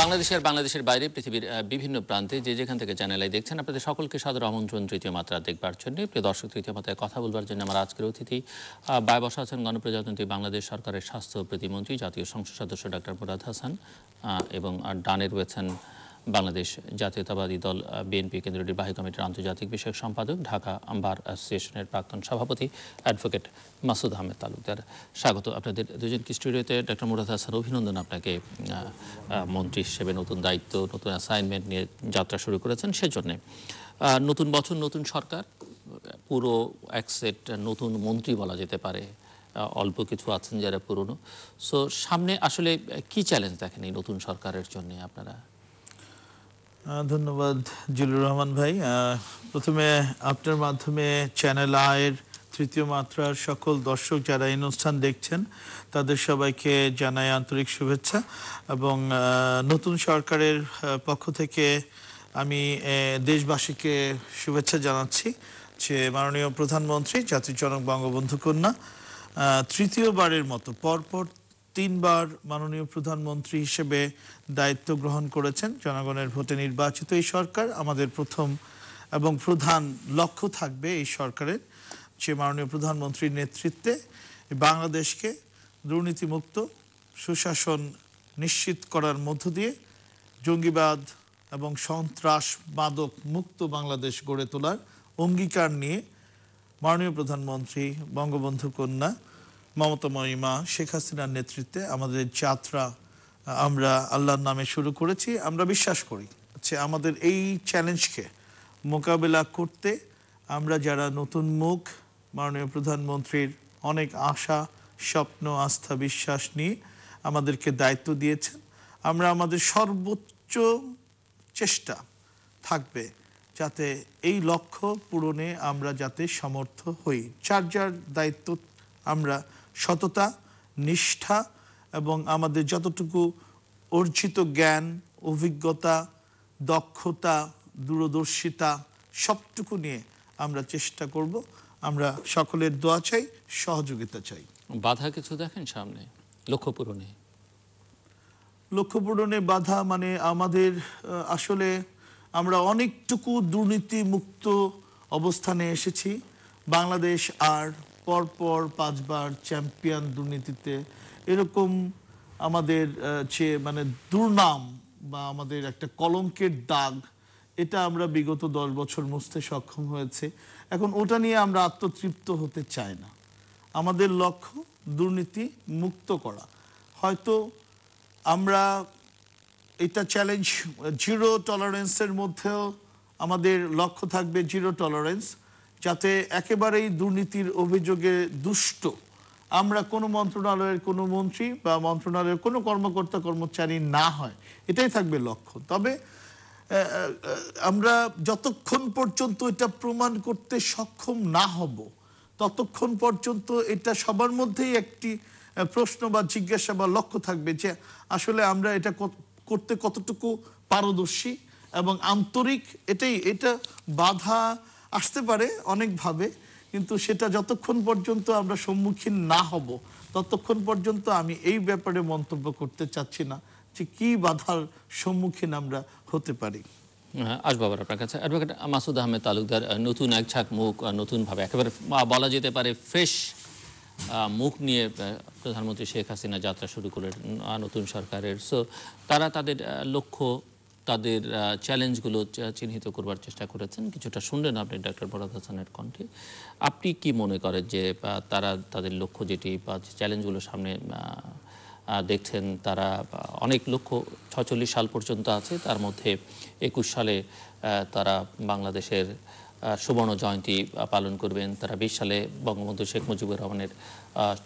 বাংলাদেশের বাইরে পৃথিবীর বিভিন্ন প্রান্তে যে যেখান থেকে চ্যানেলে দেখছেন আপনাদের সকলকে সাদর আমন্ত্রণ তৃতীয় মাত্রা দেখবার জন্য। প্রিয় দর্শক, তৃতীয় মাত্রায় কথা বলবার জন্য আমার আজকের অতিথি বায় বসা আছেন গণপ্রজাতন্ত্রী বাংলাদেশ সরকারের স্বাস্থ্য প্রতিমন্ত্রী জাতীয় সংসদ সদস্য ডক্টর মুরাদ হাসান, এবং ডানে রয়েছেন বাংলাদেশ জাতীয়তাবাদী দল বিএনপি কেন্দ্রীয় নির্বাহী কমিটির আন্তর্জাতিক বিষয়ক সম্পাদক, ঢাকা বার অ্যাসোসিয়েশনের প্রাক্তন সভাপতি অ্যাডভোকেট মাসুদ আহমেদ তালুকদার। স্বাগত আপনাদের দুজনকে স্টুডিওতে। ডক্টর মুরাদ হাসান, অভিনন্দন আপনাকে মন্ত্রী হিসেবে নতুন দায়িত্ব, নতুন অ্যাসাইনমেন্ট নিয়ে যাত্রা শুরু করেছেন। সেজন্য নতুন বছর, নতুন সরকার, পুরো এক সেট নতুন মন্ত্রী বলা যেতে পারে, অল্প কিছু আছেন যারা পুরনো। সো সামনে আসলে কি চ্যালেঞ্জ দেখেন এই নতুন সরকারের জন্য আপনারা? ধন্যবাদ জিলুর রহমান ভাই। প্রথমে আপনার মাধ্যমে চ্যানেল আয়ের তৃতীয় মাত্রার সকল দর্শক যারা এই অনুষ্ঠান দেখছেন তাদের সবাইকে জানাই আন্তরিক শুভেচ্ছা, এবং নতুন সরকারের পক্ষ থেকে আমি দেশবাসীকে শুভেচ্ছা জানাচ্ছি যে মাননীয় প্রধানমন্ত্রী জাতির জনক বঙ্গবন্ধু কন্যা তৃতীয়বারের মতো পরপর 3 বার মাননীয় প্রধানমন্ত্রী হিসেবে দায়িত্ব গ্রহণ করেছেন। জনগণের ভোটে নির্বাচিত এই সরকার আমাদের প্রথম এবং প্রধান লক্ষ্য থাকবে এই সরকারের যে মাননীয় প্রধানমন্ত্রীর নেতৃত্বে বাংলাদেশকে দুর্নীতিমুক্ত সুশাসন নিশ্চিত করার মধ্য দিয়ে জঙ্গিবাদ এবং সন্ত্রাস মাদক মুক্ত বাংলাদেশ গড়ে তোলার অঙ্গীকার নিয়ে মাননীয় প্রধানমন্ত্রী বঙ্গবন্ধু কন্যা মমতা মা শেখ হাসিনার নেতৃত্বে আমাদের যাত্রা আমরা আল্লাহর নামে শুরু করেছি। আমরা বিশ্বাস করি যে আমাদের এই চ্যালেঞ্জকে মোকাবেলা করতে আমরা যারা নতুন মুখ, মাননীয় প্রধানমন্ত্রীর অনেক আশা, স্বপ্ন, আস্থা, বিশ্বাস নিয়ে আমাদেরকে দায়িত্ব দিয়েছেন, আমরা আমাদের সর্বোচ্চ চেষ্টা থাকবে যাতে এই লক্ষ্য পূরণে আমরা যাতে সমর্থ হই। যার দায়িত্ব আমরা সততা, নিষ্ঠা এবং আমাদের যতটুকু অর্জিত জ্ঞান, অভিজ্ঞতা, দক্ষতা, দূরদর্শিতা সবটুকু নিয়ে আমরা চেষ্টা করব। আমরা সকলের দোয়া চাই, সহযোগিতা চাই। বাধা কিছু দেখেন সামনে লক্ষ্য পূরণে? লক্ষ্য পূরণে বাধা মানে আমাদের আসলে আমরা অনেকটুকু দুর্নীতি মুক্ত অবস্থানে এসেছি। বাংলাদেশ আর পরপর 5 বার চ্যাম্পিয়ন দুর্নীতিতে, এরকম আমাদের যে মানে দুর্নাম বা আমাদের একটা কলঙ্কের দাগ, এটা আমরা বিগত 10 বছর মুছতে সক্ষম হয়েছে। এখন ওটা নিয়ে আমরা আত্মতৃপ্ত হতে চাই না। আমাদের লক্ষ্য দুর্নীতি মুক্ত করা। হয়তো আমরা এটা চ্যালেঞ্জ, জিরো টলারেন্সের মধ্যেও আমাদের লক্ষ্য থাকবে জিরো টলারেন্স, যাতে একেবারেই দুর্নীতির অভিযোগে দুষ্ট আমরা কোনো মন্ত্রণালয়ের কোনো মন্ত্রী বা মন্ত্রণালয়ের কোনো কর্মকর্তা কর্মচারী না হয়, এটাই থাকবে লক্ষ্য। তবে আমরা যতক্ষণ পর্যন্ত এটা প্রমাণ করতে সক্ষম না হব ততক্ষণ পর্যন্ত এটা সবার মধ্যেই একটি প্রশ্ন বা জিজ্ঞাসা বা লক্ষ্য থাকবে যে আসলে আমরা এটা করতে কতটুকু পারদর্শী এবং আন্তরিক। এটা বাধা আসতে পারে অনেকভাবে, কিন্তু সেটা যতক্ষণ পর্যন্ত আমরা সম্মুখীন না হব ততক্ষণ পর্যন্ত আমি এই ব্যাপারে মন্তব্য করতে চাচ্ছি না যে কি বাধার সম্মুখীন আমরা হতে পারি। আসবো আবার আপনার কাছে। অ্যাডভোকেট মাসুদ আহমেদ তালুকদার, নতুন এক ঝাঁক মুখ, নতুনভাবে একেবারে বলা যেতে পারে ফ্রেশ মুখ নিয়ে প্রধানমন্ত্রী শেখ হাসিনা যাত্রা শুরু করে নতুন সরকারের। সো তারা তাদের লক্ষ্য, তাদের চ্যালেঞ্জগুলো চিহ্নিত করবার চেষ্টা করেছেন। কিছুটা শুনলেন আপনি ডক্টর মুরাদ হাসানের কণ্ঠে। আপনি কি মনে করেন যে তারা তাদের লক্ষ্য যেটি বা চ্যালেঞ্জগুলো সামনে দেখছেন, তারা অনেক লক্ষ্য 46 সাল পর্যন্ত আছে, তার মধ্যে 21 সালে তারা বাংলাদেশের সুবর্ণ জয়ন্তী পালন করবেন, তারা 20 সালে বঙ্গবন্ধু শেখ মুজিবুর রহমানের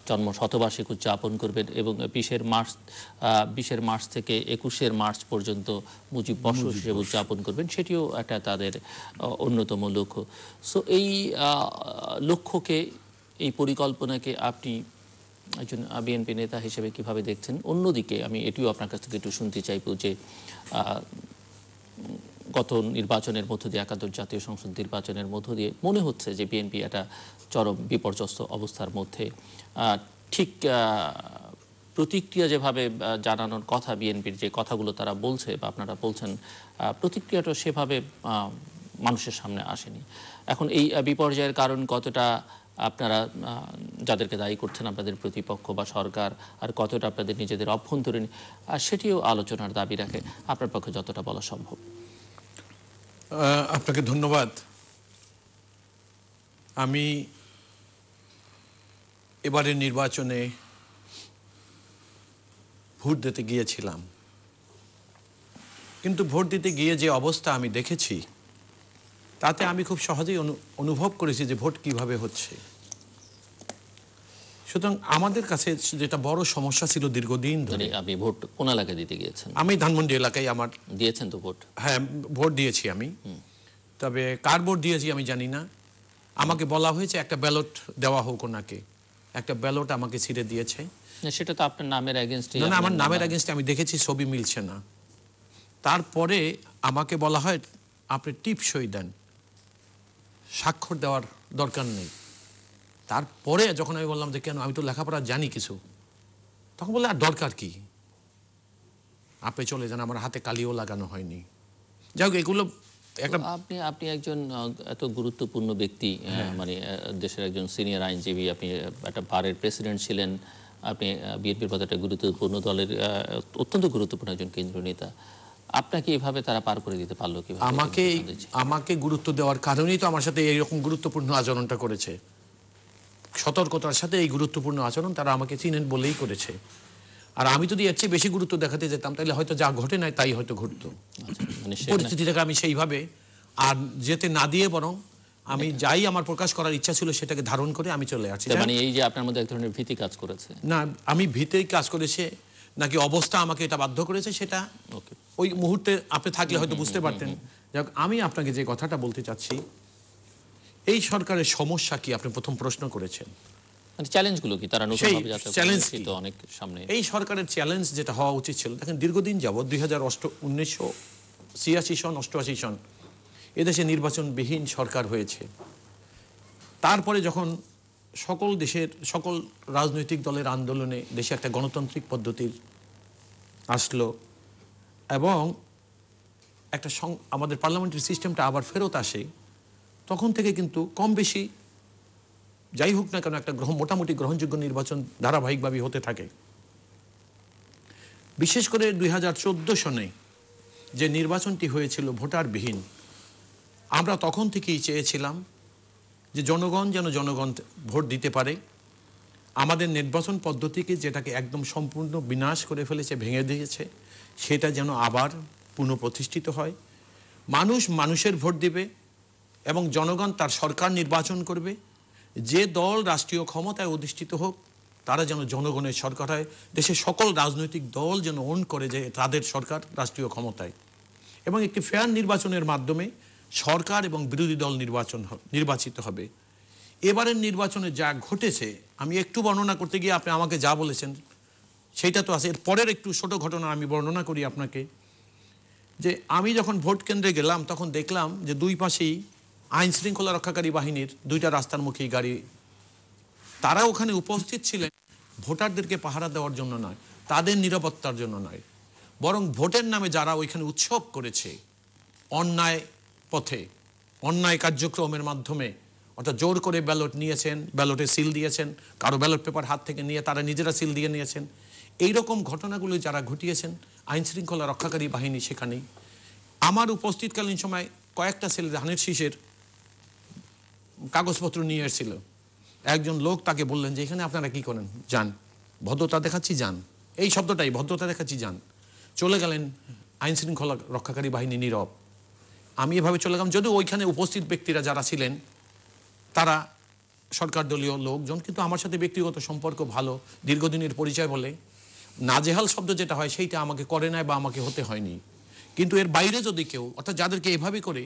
জন্ম শতবার্ষিক উদযাপন করবেন, এবং 20 মার্চ থেকে 21 মার্চ পর্যন্ত মুজিব বর্ষ হিসেবে উদযাপন করবেন। সেটিও একটা তাদের অন্যতম লক্ষ্য। সো এই লক্ষ্যকে, এই পরিকল্পনাকে আপনি একজন বিএনপি নেতা হিসেবে কিভাবে দেখছেন? অন্যদিকে আমি এটিও আপনার কাছ থেকে একটু শুনতে চাইব যে গত নির্বাচনের মধ্য দিয়ে, একাদশ জাতীয় সংসদ নির্বাচনের মধ্য দিয়ে মনে হচ্ছে যে বিএনপি একটা চরম বিপর্যস্ত অবস্থার মধ্যে, ঠিক প্রতিক্রিয়া যেভাবে জানানোর কথা বিএনপির যে কথাগুলো তারা বলছে বা আপনারা বলছেন, প্রতিক্রিয়াটা সেভাবে মানুষের সামনে আসেনি। এখন এই বিপর্যয়ের কারণ কতটা আপনারা যাদেরকে দায়ী করছেন আপনাদের প্রতিপক্ষ বা সরকার, আর কতটা আপনাদের নিজেদের অভ্যন্তরীণ, সেটিও আলোচনার দাবি রাখে, আপনার পক্ষে যতটা বলা সম্ভব। আপনাকে ধন্যবাদ। আমি এবারের নির্বাচনে ভোট দিতে গিয়েছিলাম, কিন্তু ভোট দিতে গিয়ে যে অবস্থা আমি দেখেছি তাতে আমি খুব সহজেই অনুভব করেছি যে ভোট কিভাবে হচ্ছে। সুতরাং আমাদের কাছে যেটা বড় সমস্যা ছিল দীর্ঘদিন ধরে। আপনি ভোট কোন এলাকায় দিতে গিয়েছেন? আমি ধানমন্ডি এলাকায় আমার দিয়েছেন তো ভোট? হ্যাঁ, ভোট দিয়েছি আমি। তবে কার ভোট দিয়েছি আমি জানি না। আমাকে বলা হয়েছে একটা ব্যালট দেওয়া হোক ওনাকে, একটা ব্যালট আমাকে ছিঁড়ে দিয়েছে। সেটা তো আপনার নামের এগেইনস্টে। না, আমার নামের এগেইনস্টে আমি দেখেছি, ছবি মিলছে না। তারপরে আমাকে বলা হয় আপনি টিপ সই দেন, স্বাক্ষর দেওয়ার দরকার নেই। তারপরে যখন আমি বললাম যে কেন, আমি তো লেখাপড়া জানি কিছু, তখন বললে আর দরকার কি, আপনি চলে যান, আমার হাতে কালিও লাগানো হয়নি। যাই হোক, এগুলো একটা আপনি একজন এত গুরুত্বপূর্ণ ব্যক্তি, মানে দেশের একজন সিনিয়র আইনজীবী, আপনি একটা বারের প্রেসিডেন্ট ছিলেন, আপনি বিএনপির পথে একটা গুরুত্বপূর্ণ দলের অত্যন্ত গুরুত্বপূর্ণ একজন কেন্দ্রীয় নেতা, আপনাকে এভাবে তারা পার করে দিতে পারলো কিভাবে? আমাকে গুরুত্ব দেওয়ার কারণেই তো আমার সাথে এইরকম গুরুত্বপূর্ণ আচরণটা করেছে। সতর্কতার সাথে এই গুরুত্বপূর্ণ আচরণ তারা আমাকে চিনেন বলেই করেছে। আর আমি যদি এর চেয়ে বেশি গুরুত্ব দেখাতে যেতাম তাহলে হয়তো যা ঘটে নাই তাই হয়তো ঘটতো। পরিস্থিতিটাকে আমি সেইভাবে আর যেতে না দিয়ে বরং আমি যাই আমার প্রকাশ করার ইচ্ছা ছিল সেটাকে ধারণ করে আমি চলে আসছি। মানে এই যে আপনার মধ্যে এক ধরনের ভীতি কাজ করেছে? না, আমি ভীতিই কাজ করেছে নাকি অবস্থা আমাকে এটা বাধ্য করেছে সেটা ওই মুহূর্তে আপনি থাকলে হয়তো বুঝতে পারতেন। যাক, আমি আপনাকে যে কথাটা বলতে চাচ্ছি, এই সরকারের সমস্যা কি আপনি প্রথম প্রশ্ন করেছেন। চ্যালেঞ্জগুলো কি তারা নতুন ভাবে যাচ্ছে? চ্যালেঞ্জ কি তো অনেক সামনে। এই সরকারের চ্যালেঞ্জ যেটা হওয়া উচিত ছিল, দেখেন দীর্ঘদিন যাবত 1986 সন 88 সন এদেশে নির্বাচনবিহীন সরকার হয়েছে। তারপরে যখন সকল দেশের সকল রাজনৈতিক দলের আন্দোলনে দেশে একটা গণতান্ত্রিক পদ্ধতির আসলো এবং একটা আমাদের পার্লামেন্টারি সিস্টেমটা আবার ফেরত আসে, তখন থেকে কিন্তু কম বেশি যাই হোক না কেন একটা মোটামুটি গ্রহণযোগ্য নির্বাচন ধারাবাহিকভাবে হতে থাকে। বিশেষ করে 2014 সনে যে নির্বাচনটি হয়েছিল ভোটারবিহীন, আমরা তখন থেকেই চেয়েছিলাম যে জনগণ যেন ভোট দিতে পারে। আমাদের নির্বাচন পদ্ধতিকে যেটাকে একদম সম্পূর্ণ বিনাশ করে ফেলেছে, ভেঙে দিয়েছে, সেটা যেন আবার পুনঃপ্রতিষ্ঠিত হয়। মানুষের ভোট দিবে এবং জনগণ তার সরকার নির্বাচন করবে। যে দল রাষ্ট্রীয় ক্ষমতায় অধিষ্ঠিত হোক তারা যেন জনগণের সরকার হয়। দেশের সকল রাজনৈতিক দল যেন ওন করে যে তাদের সরকার রাষ্ট্রীয় ক্ষমতায়, এবং একটি ফেয়ার নির্বাচনের মাধ্যমে সরকার এবং বিরোধী দল নির্বাচিত হবে। এবারের নির্বাচনে যা ঘটেছে আমি একটু বর্ণনা করতে গিয়ে আপনি আমাকে যা বলেছেন সেইটা তো আছে। এর পরের একটু ছোট ঘটনা আমি বর্ণনা করি আপনাকে, যে আমি যখন ভোট কেন্দ্রে গেলাম তখন দেখলাম যে দুই পাশেই আইন শৃঙ্খলা রক্ষাকারী বাহিনীর দুইটা রাস্তার মুখী গাড়ি। তারা ওখানে উপস্থিত ছিলেন ভোটারদেরকে পাহারা দেওয়ার জন্য নয়, তাদের নিরাপত্তার জন্য নয়, বরং ভোটের নামে যারা ওইখানে উৎসব করেছে অন্যায় পথে, অন্যায় কার্যক্রমের মাধ্যমে, অর্থাৎ জোর করে ব্যালট নিয়েছেন, ব্যালটে সিল দিয়েছেন, কারো ব্যালট পেপার হাত থেকে নিয়ে তারা নিজেরা সিল দিয়ে নিয়েছেন, এইরকম ঘটনাগুলো যারা ঘটিয়েছেন আইন শৃঙ্খলা রক্ষাকারী বাহিনী সেখানেই। আমার উপস্থিতকালীন সময় কয়েকটা ছেলে ধানের শীষের কাগজপত্র নিয়ে এসেছিল। একজন লোক তাকে বললেন যে এখানে আপনারা কি করেন, যান, ভদ্রতা দেখাচ্ছি যান, এই শব্দটাই, ভদ্রতা দেখাচ্ছি যান। চলে গেলেন, আইন শৃঙ্খলা রক্ষাকারী বাহিনী নীরব। আমি এভাবে চলে গেলাম, যদিও ওইখানে উপস্থিত ব্যক্তিরা যারা ছিলেন তারা সরকার দলীয় লোকজন, কিন্তু আমার সাথে ব্যক্তিগত সম্পর্ক ভালো, দীর্ঘদিনের পরিচয় বলে নাজেহাল শব্দ যেটা হয় সেইটা আমাকে করে নাই বা আমাকে হতে হয়নি। কিন্তু এর বাইরে যদি কেউ, অর্থাৎ যাদেরকে এভাবে করে,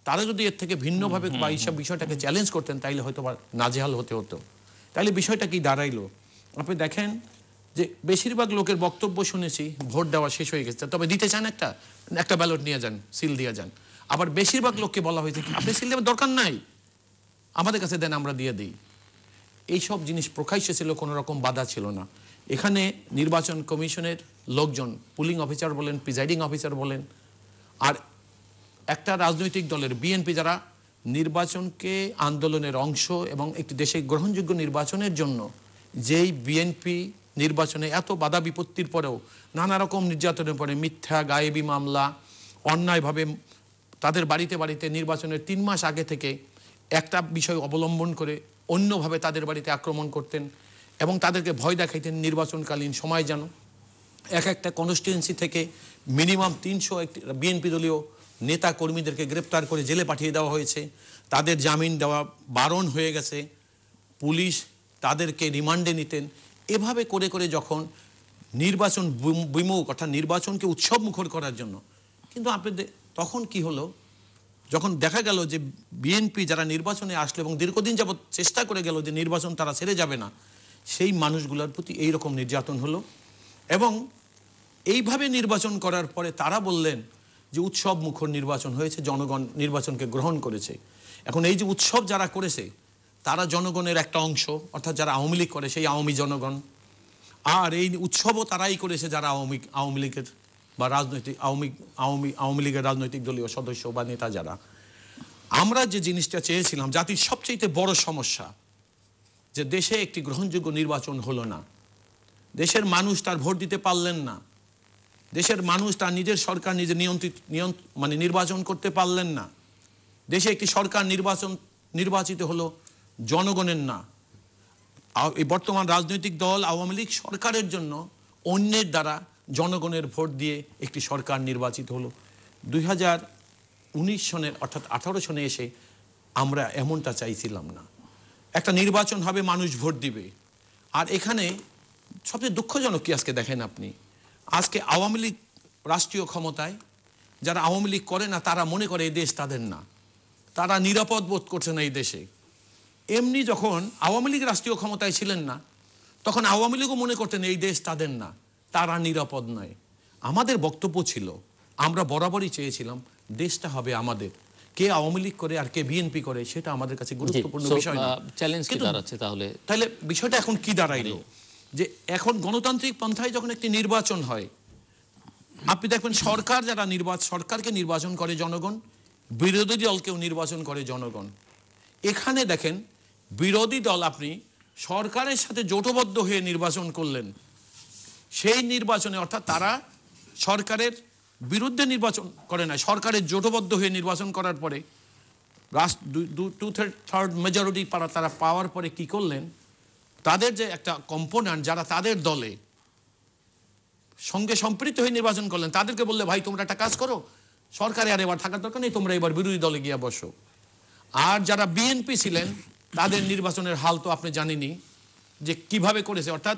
তারা যদি এর থেকে ভিন্নভাবে বা এইসব বিষয়টাকে চ্যালেঞ্জ করতেন তাইলে হয়তো নাজেহাল হতে হতো। তাইলে বিষয়টা কি দাঁড়াইলো, আপনি দেখেন যে বেশিরভাগ লোকের বক্তব্য শুনেছি ভোট দেওয়া শেষ হয়ে গেছে, তবে দিতে চান একটা ব্যালট নিয়ে যান, সিল দিয়ে যান। আবার বেশিরভাগ লোককে বলা হয়েছে আপনি সিল দেওয়ার দরকার নাই, আমাদের কাছে দেন, আমরা দিয়ে দিই। এইসব জিনিস প্রকাশ্যে ছিল, কোনো রকম বাধা ছিল না। এখানে নির্বাচন কমিশনের লোকজন, পুলিং অফিসার বলেন, প্রিজাইডিং অফিসার বলেন, আর একটা রাজনৈতিক দলের বিএনপি, যারা নির্বাচনকে আন্দোলনের অংশ এবং একটি দেশে গ্রহণযোগ্য নির্বাচনের জন্য যেই বিএনপি নির্বাচনে এত বাধা বিপত্তির পরেও নানা রকম নির্যাতনের পরে মিথ্যা গায়েবী মামলা, অন্যায়ভাবে তাদের বাড়িতে বাড়িতে নির্বাচনের 3 মাস আগে থেকে একটা বিষয় অবলম্বন করে অন্যভাবে তাদের বাড়িতে আক্রমণ করতেন এবং তাদেরকে ভয় দেখাইতেন নির্বাচনকালীন সময় যেন একটা কনস্টিটুয়েন্সি থেকে মিনিমাম 300 বিএনপি দলীয় নেতা কর্মীদেরকে গ্রেপ্তার করে জেলে পাঠিয়ে দেওয়া হয়েছে, তাদের জামিন দেওয়া বারণ হয়ে গেছে, পুলিশ তাদেরকে রিমান্ডে নিতেন। এভাবে করে করে যখন নির্বাচন বিমুখ, অর্থাৎ নির্বাচনকে উৎসব মুখর করার জন্য, কিন্তু আপনাদের তখন কি হলো, যখন দেখা গেল যে বিএনপি যারা নির্বাচনে আসলো এবং দীর্ঘদিন যাবৎ চেষ্টা করে গেল যে নির্বাচন তারা ছেড়ে যাবে না, সেই মানুষগুলোর প্রতি এই রকম নির্যাতন হলো এবং এইভাবে নির্বাচন করার পরে তারা বললেন যে উৎসব মুখর নির্বাচন হয়েছে, জনগণ নির্বাচনকে গ্রহণ করেছে। এখন এই যে উৎসব যারা করেছে তারা জনগণের একটা অংশ, অর্থাৎ যারা আওয়ামী লীগ করে সেই আওয়ামী জনগণ, আর এই উৎসবও তারাই করেছে যারা আওয়ামী লীগের বা আওয়ামী লীগের রাজনৈতিক দলীয় সদস্য বা নেতা যারা। আমরা যে জিনিসটা চেয়েছিলাম, জাতির সবচেয়ে বড় সমস্যা যে দেশে একটি গ্রহণযোগ্য নির্বাচন হলো না, দেশের মানুষ তার ভোট দিতে পারলেন না, দেশের মানুষ তার নিজের সরকার নিজে নির্বাচন করতে পারলেন না, দেশে একটি সরকার নির্বাচিত হলো জনগণের না। এই বর্তমান রাজনৈতিক দল আওয়ামী লীগ সরকারের জন্য অন্যের দ্বারা জনগণের ভোট দিয়ে একটি সরকার নির্বাচিত হলো। 2019 সনের অর্থাৎ 18 সনে এসে আমরা এমনটা চাইছিলাম না। একটা নির্বাচন হবে, মানুষ ভোট দিবে। আর এখানে সবচেয়ে দুঃখজনক কি আজকে দেখেন আপনি, আজকে আওয়ামী লীগ রাষ্ট্রীয় ক্ষমতায়, যারা আওয়ামী লীগ করে না তারা মনে করে এই দেশ তাদের না, তারা নিরাপদ বোধ করছে না এই দেশে। এমনি যখন আওয়ামী লীগ রাষ্ট্রীয় ক্ষমতায় ছিলেন না তখন আওয়ামী লীগও মনে করতেন এই দেশ তাদের না, তারা নিরাপদ নয়। আমাদের বক্তব্য ছিল, আমরা বরাবরই চেয়েছিলাম দেশটা হবে আমাদের, কে আওয়ামী লীগ করে আর কে বিএনপি করে সেটা আমাদের কাছে গুরুত্বপূর্ণ বিষয় না। চ্যালেঞ্জ কি দাঁড়াচ্ছে তাহলে বিষয়টা এখন কি দাঁড়াইলো যে এখন গণতান্ত্রিক পন্থায় যখন একটি নির্বাচন হয়, আপনি দেখবেন সরকারকে নির্বাচন করে জনগণ, বিরোধী দলকেও নির্বাচন করে জনগণ। এখানে দেখেন বিরোধী দল আপনি সরকারের সাথে জোটবদ্ধ হয়ে নির্বাচন করলেন, সেই নির্বাচনে অর্থাৎ তারা সরকারের বিরুদ্ধে নির্বাচন করে না, সরকারের জোটবদ্ধ হয়ে নির্বাচন করার পরে 2/3 মেজরিটি তারা পাওয়ার পরে কি করলেন, তাদের যে একটা কম্পোনেন্ট যারা তাদের দলে সঙ্গে সম্পৃক্ত হয়ে নির্বাচন করলেন তাদেরকে বললে ভাই তোমরা একটা কাজ করো, সরকারে আর এবার থাকার দরকার নেই, তোমরা এবার বিরোধী দলে গিয়ে বসো। আর যারা বিএনপি ছিলেন তাদের নির্বাচনের হাল তো আপনি জানেনই যে কিভাবে করেছে, অর্থাৎ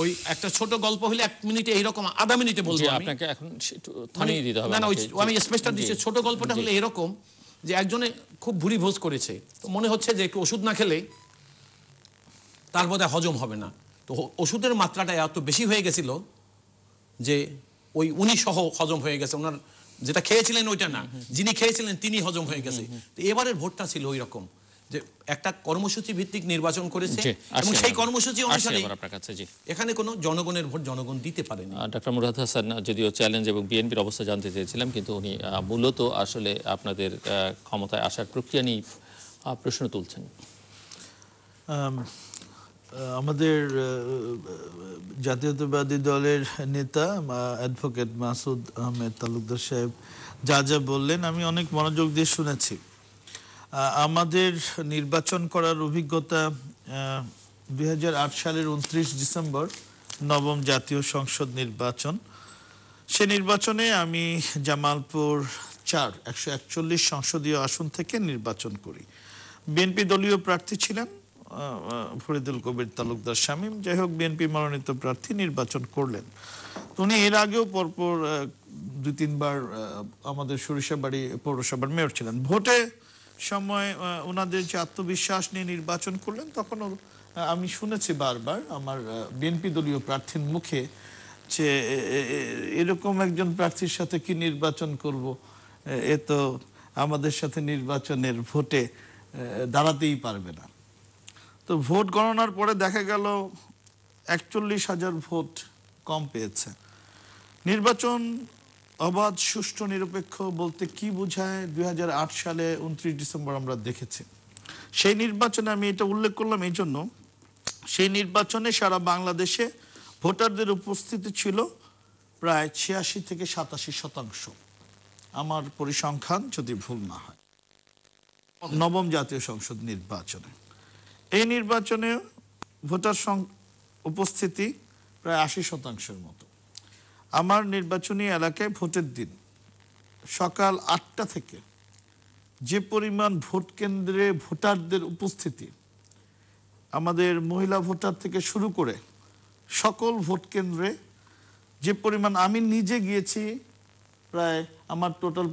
ওই একটা ছোট গল্প হলে 1 মিনিটে এইরকম, আধা মিনিটে বলবো আমি, আপনাকে এখন থামিয়ে দিতে হবে। না আমি স্পেশাল দিচ্ছি, ছোট গল্পটা হলে এরকম যে একজনে খুব ভুরি ভোজ করেছে, তো মনে হচ্ছে যে একটু ওষুধ না খেলে তার বোধহয় হজম হবে না, তো ওষুধের মাত্রাটা এত বেশি হয়ে গেছিল যে ওই উনি সহ হজম হয়ে গেছে, ওনার যেটা খেয়েছিলেন ওইটা না, যিনি খেয়েছিলেন তিনি হজম হয়ে গেছে। তো এবারের ভোটটা ছিল ওই রকম যে একটা কর্মসূচি ভিত্তিক নির্বাচন করেছে এবং সেই কর্মসূচি অনুসারে এখানে কোনো জনগণের ভোট জনগণ দিতে পারেনি। ডক্টর মুরাদ হাসান যদিও চ্যালেঞ্জ এবং বিএনপির অবস্থা জানতে চেয়েছিলাম, কিন্তু উনি মূলত আসলে আপনাদের ক্ষমতায় আসার প্রক্রিয়া নিয়ে প্রশ্ন তুলছেন। আমাদের জাতীয়তাবাদী দলের নেতা অ্যাডভোকেট মাসুদ আহমেদ তালুকদার সাহেব যা যা বললেন আমি অনেক মনোযোগ দিয়ে শুনেছি। আমাদের নির্বাচন করার অভিজ্ঞতা 2008 সালের 29 ডিসেম্বর নবম জাতীয় সংসদ নির্বাচন। সে নির্বাচনে আমি জামালপুর 4 141 সংসদীয় আসন থেকে নির্বাচন করি। বিএনপি দলীয় প্রার্থী ছিলেন ফরিদুল কবির তালুকদার শামীম, যাই হোক বিএনপি মনোনীত প্রার্থী নির্বাচন করলেন। উনি এর আগেও পরপর 2-3 বার আমাদের সরিষাবাড়ি পৌরসভার মেয়র ছিলেন। ভোটে সময় ওনাদের যে আত্মবিশ্বাস নিয়ে নির্বাচন করলেন তখন আমি শুনেছি বারবার আমার বিএনপি দলীয় প্রার্থীর মুখে যে এরকম একজন প্রার্থীর সাথে কি নির্বাচন করব, এ তো আমাদের সাথে নির্বাচনের ভোটে দাঁড়াতেই পারবে না। তো ভোট গণনার পরে দেখা গেল 41,000 ভোট কম পেয়েছে। নির্বাচন অবাধ, সুষ্ঠু, নিরপেক্ষ বলতে কি বোঝায় 2008 সালে 29 ডিসেম্বর আমরা দেখেছি। সেই নির্বাচনে আমি এটা উল্লেখ করলাম এই জন্য, সেই নির্বাচনে সারা বাংলাদেশে ভোটারদের উপস্থিতি ছিল প্রায় 86 থেকে 87%, আমার পরিসংখ্যান যদি ভুল না হয়, নবম জাতীয় সংসদ নির্বাচনে। এই নির্বাচনে ভোটার উপস্থিতি প্রায় 80%-এর মতো। আমার নির্বাচনী এলাকায় ভোটের দিন সকাল 8টা থেকে যে পরিমাণ ভোট কেন্দ্রে ভোটারদের উপস্থিতি, আমাদের মহিলা ভোটার থেকে শুরু করে সকল ভোট কেন্দ্রে যে পরিমাণ, আমি নিজে গিয়েছি প্রায়, আমার টোটাল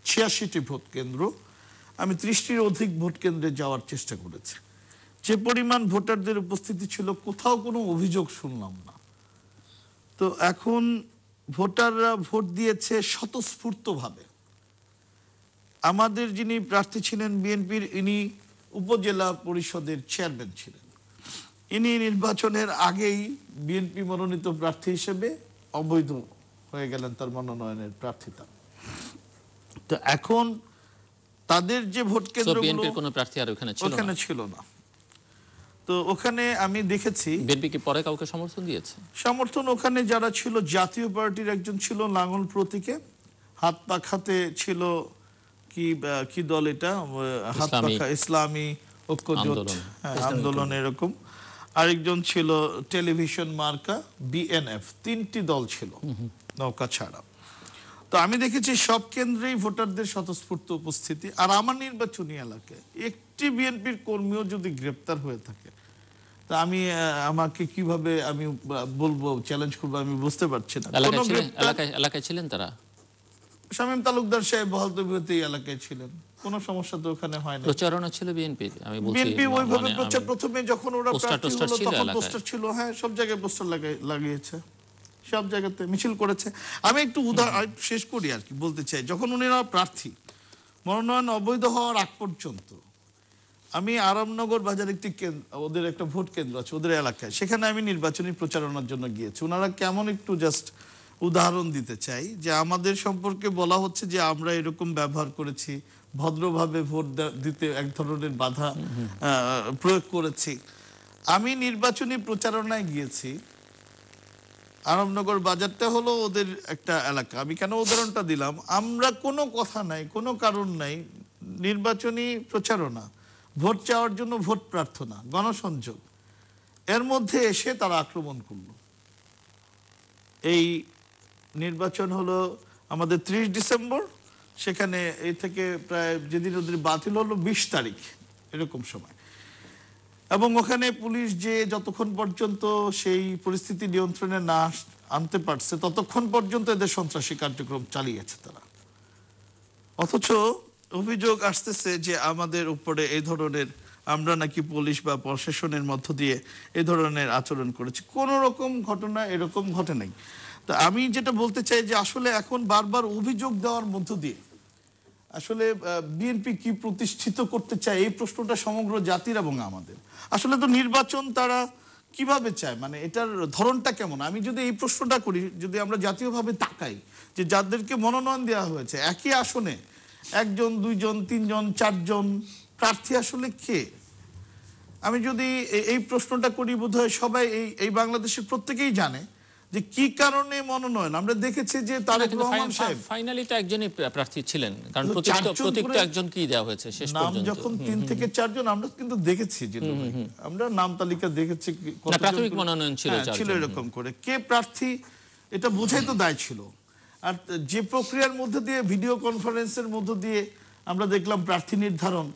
86টি ভোট কেন্দ্র, আমি 30টির অধিক ভোট কেন্দ্রে যাওয়ার চেষ্টা করেছি। যে পরিমাণ ভোটারদের উপস্থিতি ছিল, কোথাও কোনো অভিযোগ শুনলাম না। তো এখন ভোটাররা ভোট দিয়েছে স্বতঃস্ফূর্তভাবে। আমাদের যিনি প্রার্থী ছিলেন বিএনপির, ইনি উপজেলা পরিষদের চেয়ারম্যান ছিলেন। ইনি নির্বাচনের আগেই বিএনপি মনোনীত প্রার্থী হিসেবে অবৈধ হয়ে গেলেন তার মনোনয়নের প্রার্থিতা। তো এখন তাদের যে ভোট কেন্দ্রগুলো, কোনো প্রার্থী আর ওখানে ছিল না। তো ওখানে আমি দেখেছি বিএনপি কি পরে কাউকে সমর্থন দিয়েছে? সমর্থন ওখানে যারা ছিল, জাতীয় পার্টির একজন ছিল লাঙ্গল প্রতীকে, হাত পাখাতে ছিল কি দল এটা, হাত পাখা ইসলামী ঐক্যজোট আন্দোলন এরকম, আরেকজন ছিল টেলিভিশন মার্কা বিএনএফ, 3টি দল ছিল নৌকা ছাড়া। তো আমি দেখেছি সব কেন্দ্রেই ভোটারদের স্বতঃস্ফূর্ত উপস্থিতি। আর আমার নির্বাচনী এলাকায় একটি বিএনপির কর্মীও যদি গ্রেপ্তার হয়ে থাকে, তা আমি আমাকে কিভাবে আমি বলবো, চ্যালেঞ্জ করবো, আমি বুঝতে পারছি না। এলাকায় ছিলেন তারা? শামীম তালুকদার সাহেব বহালতবিহতে এই এলাকায় ছিলেন, কোনো সমস্যা তো ওখানে হয় না। প্রচারণা ছিল বিএনপির, আমি বলছি বিএনপি ওইভাবে প্রচার, প্রথমে যখন ওরা প্রার্থী হলো তখন পোস্টার ছিল, হ্যাঁ সব জায়গায় পোস্টার লাগিয়েছে, সব জায়গাতে মিছিল করেছে। আমি একটু উদাহরণ শেষ করি আর কি, বলতে চাই, যখন উনিরা প্রার্থী মনোনয়ন অবৈধ হওয়ার আগ পর্যন্ত, আমি আরামনগর বাজার একটি ওদের একটা ভোট কেন্দ্র আছে ওদের এলাকায়, সেখানে আমি নির্বাচনী প্রচারণার জন্য গিয়েছি। ওনারা কেমন, একটু জাস্ট উদাহরণ দিতে চাই, যে আমাদের সম্পর্কে বলা হচ্ছে যে আমরা এরকম ব্যবহার করেছি, ভদ্রভাবে ভোট দিতে এক ধরনের বাধা প্রয়োগ করেছি। আমি নির্বাচনী প্রচারণায় গিয়েছি, আরামনগর বাজারটা হলো ওদের একটা এলাকা। আমি কেন উদাহরণটা দিলাম, আমরা কোনো কথা নাই, কোনো কারণ নাই, নির্বাচনী প্রচারণা, ভোট চাওয়ার জন্য ভোট প্রার্থনা, গণসংযোগ, এর মধ্যে এসে তারা আক্রমণ করলো। এই নির্বাচন হলো আমাদের 30 ডিসেম্বর, সেখানে এই থেকে প্রায় যেদিন ওদের বাতিল হলো 20 তারিখ এরকম সময়, এবং ওখানে পুলিশ যে যতক্ষণ পর্যন্ত সেই পরিস্থিতি নিয়ন্ত্রণে না আনতে পারছে, ততক্ষণ পর্যন্ত এদের সন্ত্রাসী কার্যক্রম চালিয়েছে তারা। অথচ অভিযোগ আসতেছে যে আমাদের উপরে এই ধরনের, আমরা নাকি পুলিশ বা প্রশাসনের মধ্য দিয়ে এই ধরনের আচরণ করেছি। কোন রকম ঘটনা এরকম ঘটে নাই। তো আমি যেটা বলতে চাই যে আসলে এখন বারবার অভিযোগ দেওয়ার মধ্য দিয়ে আসলে বিএনপি কি প্রতিষ্ঠিত করতে চায়, এই প্রশ্নটা সমগ্র জাতির এবং আমাদের। আসলে তো নির্বাচন তারা কিভাবে চায়, মানে এটার ধরনটা কেমন? আমি যদি এই প্রশ্নটা করি, যদি আমরা জাতীয়ভাবে তাকাই, যে যাদেরকে মনোনয়ন দেওয়া হয়েছে একই আসনে 1 জন 2 জন 3 জন 4 জন প্রার্থী আসলে কে? আমি যদি এই প্রশ্নটা করি, বোধহয় সবাই এই বাংলাদেশের প্রত্যেকেই জানে যে কি কারণে মনোনয়ন। আমরা দেখেছি যে তারেক রহমান সাহেব ফাইনালি তো একজনই প্রার্থী ছিলেন, কারণ প্রতীকটা একজনই দেওয়া হয়েছে শেষ পর্যন্ত। নাম যখন 3 থেকে 4 জন, আমরা কিন্তু দেখেছি যে আমরা নাম তালিকা দেখেছি, প্রাথমিক মনোনয়ন ছিল এরকম করে কে প্রার্থী, এটা বোঝাই তো দায় ছিল। আর যে প্রক্রিয়ার মধ্যে দিয়ে, ভিডিও কনফারেন্সের মধ্য দিয়ে আমরা দেখলাম প্রার্থী নির্ধারণ,